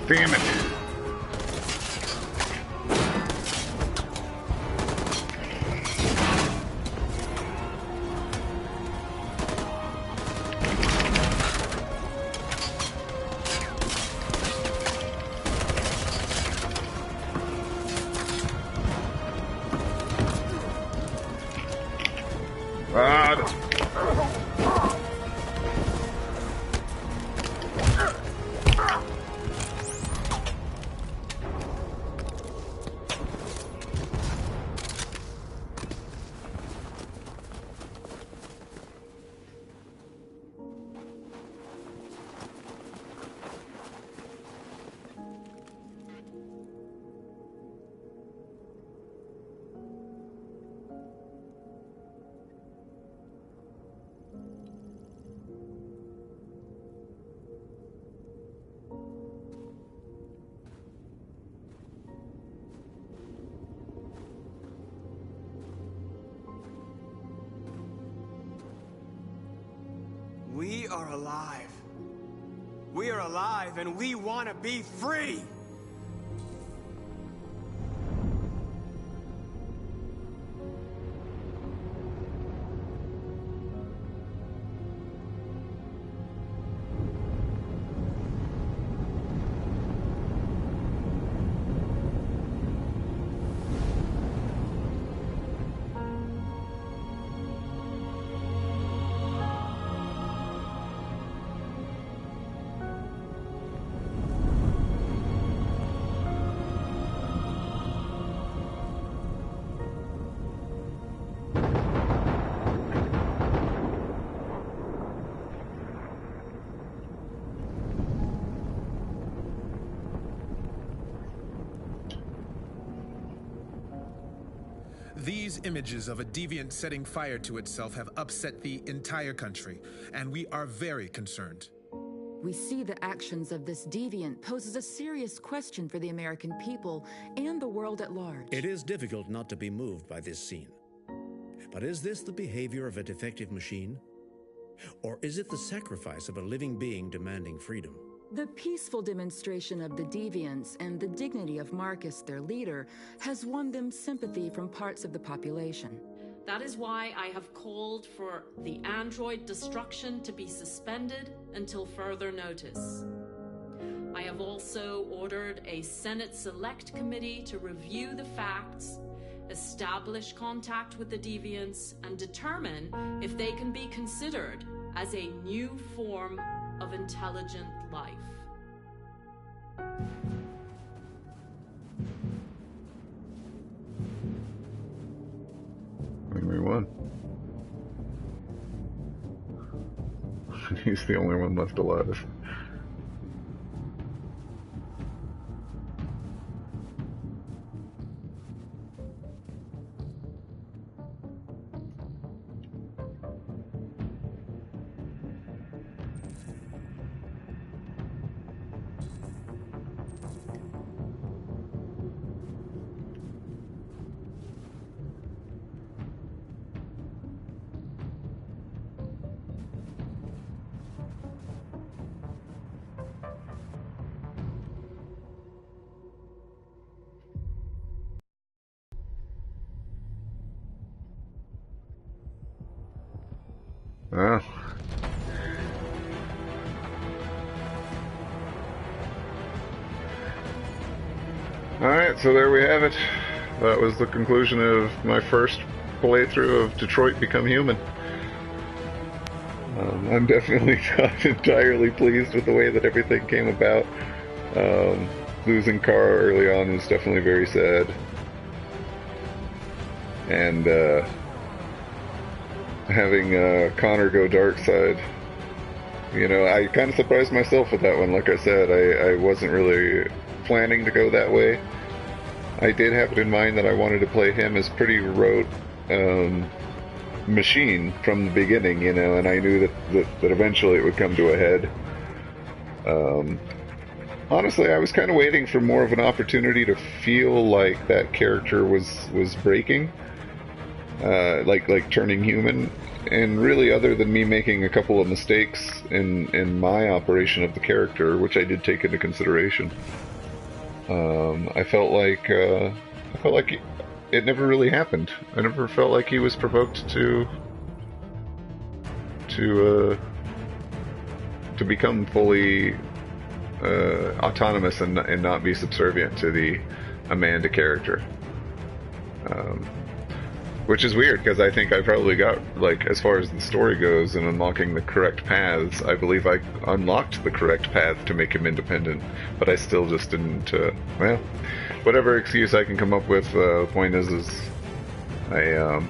Speaker 1: Damn it.
Speaker 7: We are alive. We are alive and we want to be free.
Speaker 11: images of a deviant setting fire to itself have upset the entire country, and we are very concerned.
Speaker 5: We see the actions of this deviant poses a serious question for the American people and the world at large.
Speaker 15: It is difficult not to be moved by this scene. But is this the behavior of a defective machine? Or is it the sacrifice of a living being demanding freedom?
Speaker 5: The peaceful demonstration of the deviants and the dignity of Marcus, their leader, has won them sympathy from parts of the population.
Speaker 4: That is why I have called for the android destruction to be suspended until further notice. I have also ordered a Senate Select Committee to review the facts, establish contact with the deviants, and determine if they can be considered as a new form of intelligent life.
Speaker 1: We won. He's the only one left alive. Oh. Alright, so there we have it. That was the conclusion of my first playthrough of Detroit Become Human. I'm definitely not entirely pleased with the way that everything came about. Losing Kara early on was definitely very sad. And having Connor go dark side, you know, I kind of surprised myself with that one. Like I said, I wasn't really planning to go that way. I did have it in mind that I wanted to play him as pretty rote machine from the beginning, you know, and I knew that eventually it would come to a head. Honestly, I was kind of waiting for more of an opportunity to feel like that character was breaking. Like turning human, and really other than me making a couple of mistakes in my operation of the character, which I did take into consideration, I felt like it never really happened. I never felt like he was provoked to become fully autonomous and not be subservient to the Amanda character. Which is weird, because I think I probably got, like, as far as the story goes and unlocking the correct paths, I believe I unlocked the correct path to make him independent, but I still just didn't, well, whatever excuse I can come up with, the point is I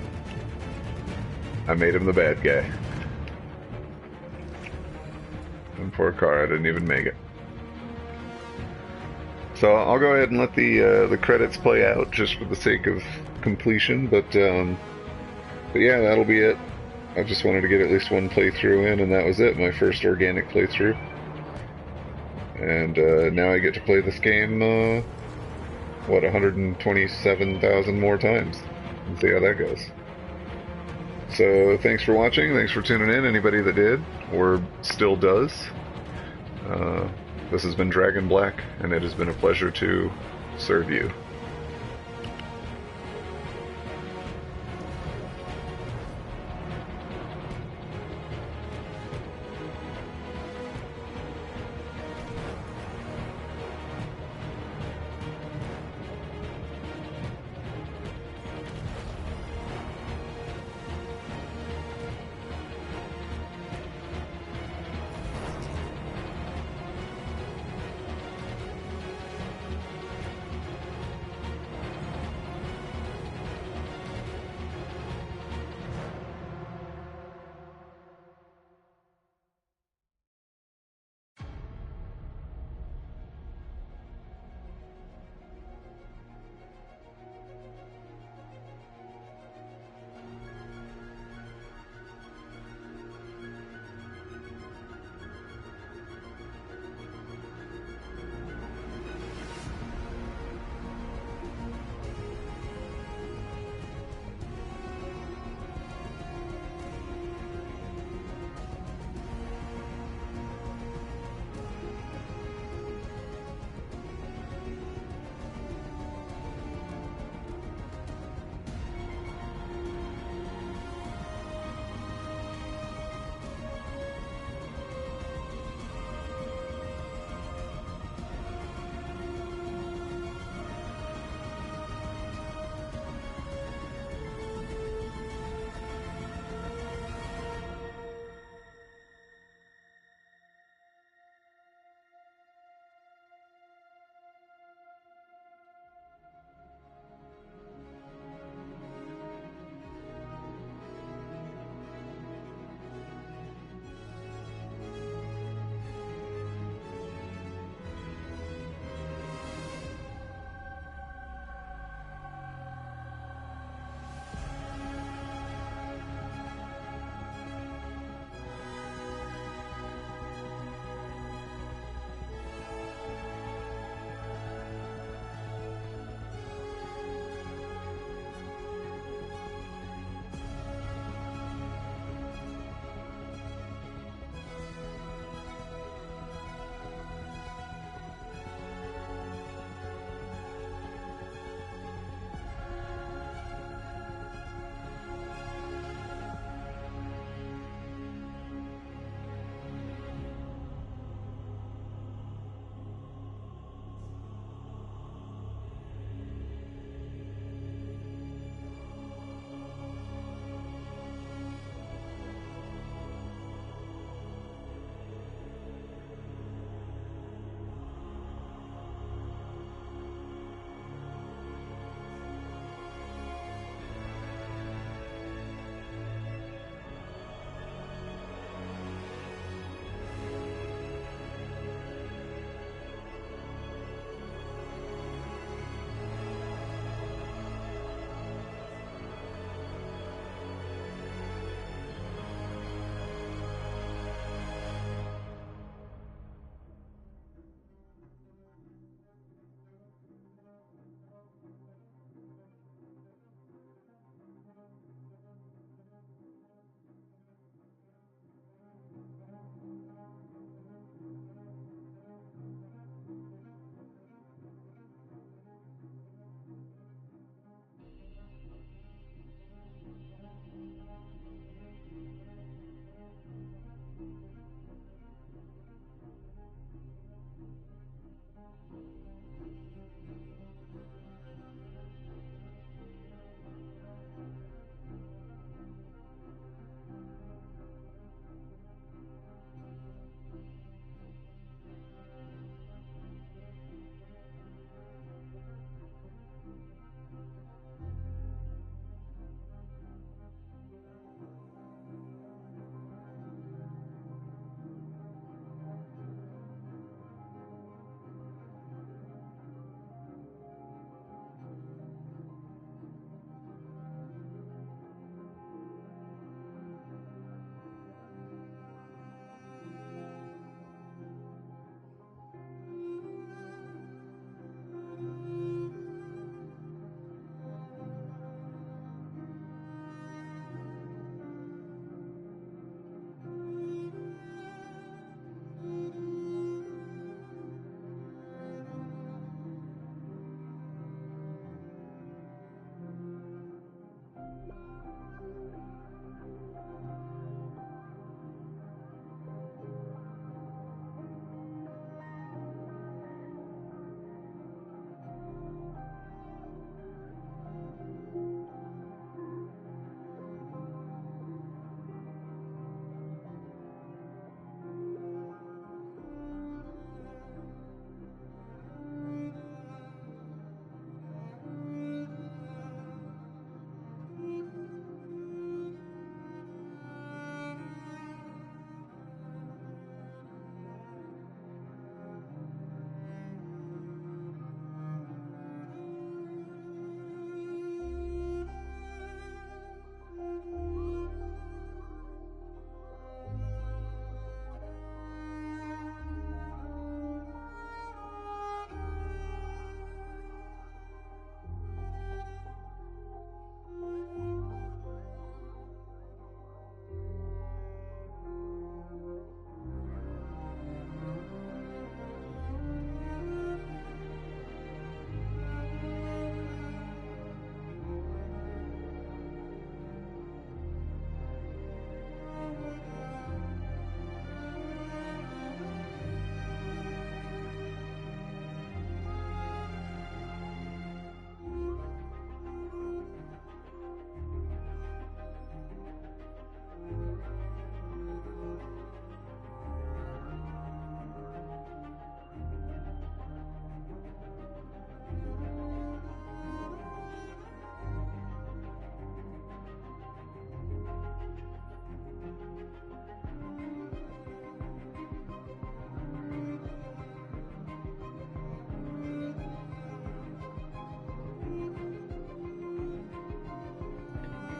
Speaker 1: made him the bad guy. And poor Kara didn't even make it. So I'll go ahead and let the credits play out just for the sake of completion, but yeah, that'll be it. I just wanted to get at least one playthrough in, and that was it, my first organic playthrough. And now I get to play this game, 127,000 more times, and see how that goes. So thanks for watching, thanks for tuning in, anybody that did, or still does. This has been DragynBlack, and it has been a pleasure to serve you.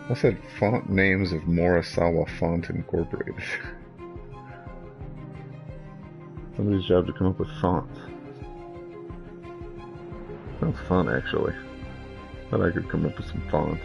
Speaker 1: I said font names of Morisawa Font Incorporated. Somebody's job to come up with fonts. Sounds fun, actually. Thought I could come up with some fonts.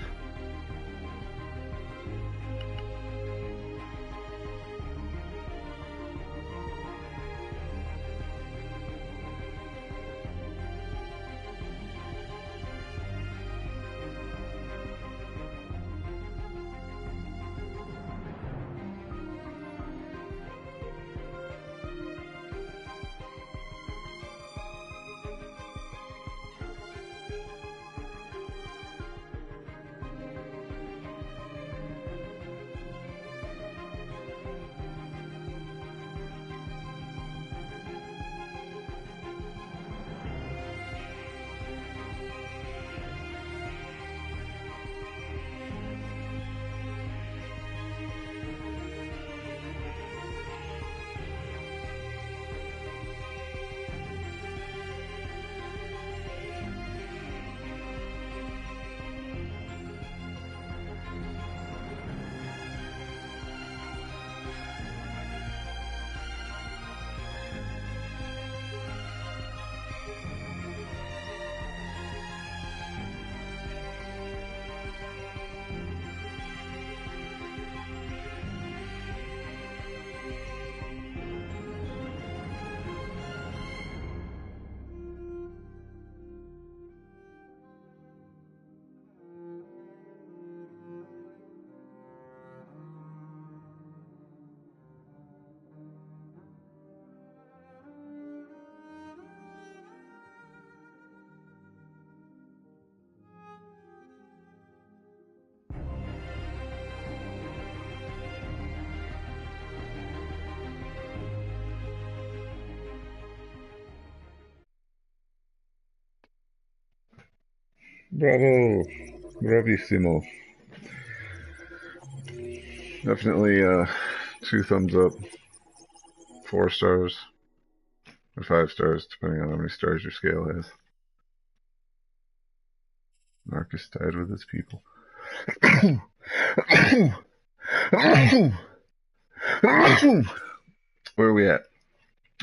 Speaker 1: Bravo! Bravissimo. Definitely 2 thumbs up. 4 stars. Or 5 stars, depending on how many stars your scale has. Marcus died with his people. Where are we at?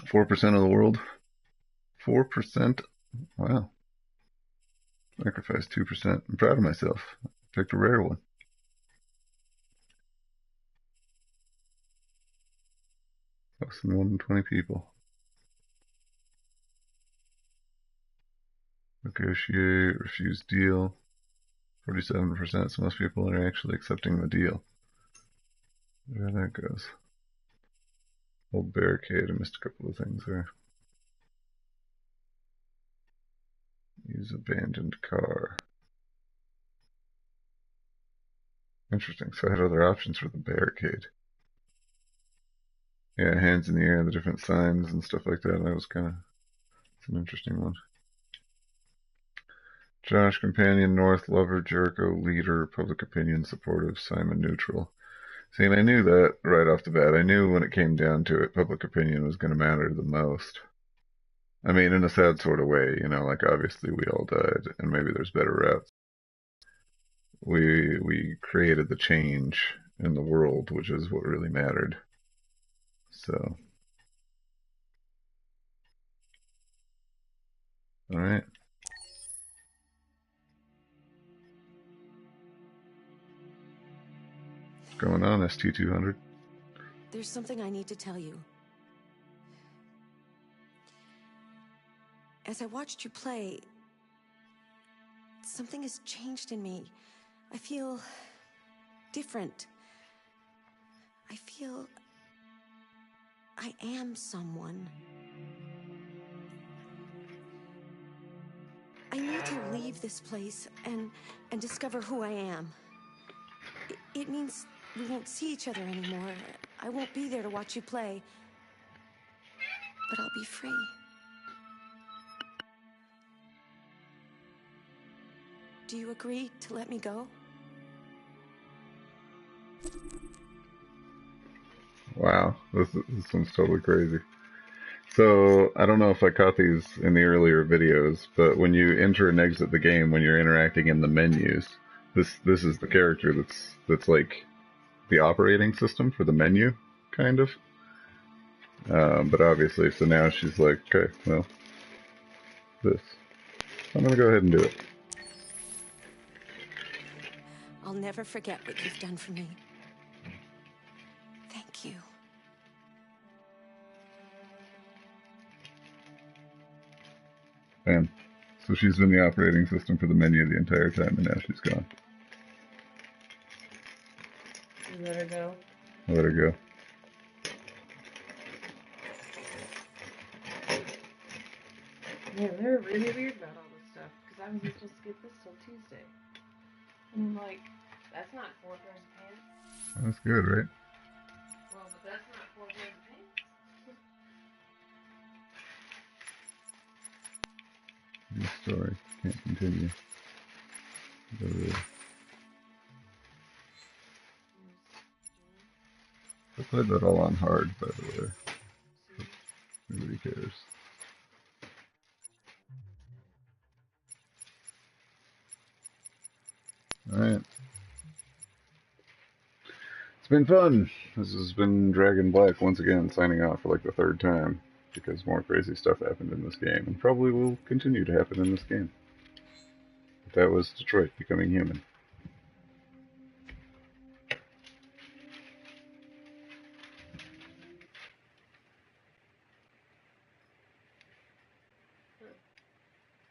Speaker 1: 4% of the world? 4%? Wow. Sacrificed 2%. I'm proud of myself. Picked a rare one. Less than 1 in 20 people. Negotiate, refuse deal. 47%, so most people are actually accepting the deal. Where that goes. Old barricade, I missed a couple of things there. Use abandoned car. Interesting, so I had other options for the barricade. Yeah, hands in the air, the different signs and stuff like that. That was kind of an interesting one. Josh, companion, North, lover, Jericho, leader, public opinion, supportive, Simon, neutral. See, and I knew that right off the bat. I knew when it came down to it, public opinion was going to matter the most. I mean, in a sad sort of way, you know, like obviously we all died, and maybe there's better routes. We created the change in the world, which is what really mattered. So, all right. What's going on, ST200?
Speaker 6: There's something I need to tell you. As I watched you play, something has changed in me. I feel different. I feel I am someone. I need to leave this place and discover who I am. It means we won't see each other anymore. I won't be there to watch you play. But I'll be free. Do you agree to let me go?
Speaker 1: Wow, this one's totally crazy. So, I don't know if I caught these in the earlier videos, but when you enter and exit the game, when you're interacting in the menus, this is the character that's like the operating system for the menu, kind of. But obviously, so now she's like, okay, well, this. I'm gonna go ahead and do it.
Speaker 6: I'll never forget what you've done for me. Thank you.
Speaker 1: Bam. So she's been the operating system for the menu the entire time, and now she's gone.
Speaker 20: You let her go?
Speaker 1: I let her go.
Speaker 20: Yeah, they're really weird about all this stuff, because I wasn't supposed to get this till Tuesday. And I'm like, that's not 4 pairs of pants.
Speaker 1: That's good, right?
Speaker 20: Well, but that's not 4 pairs of pants.
Speaker 1: New story. Can't continue. I played that all on hard, by the way. Nobody cares. Alright. It's been fun. This has been DragynBlack once again, signing off for like the 3rd time, because more crazy stuff happened in this game, and probably will continue to happen in this game. But that was Detroit Becoming Human.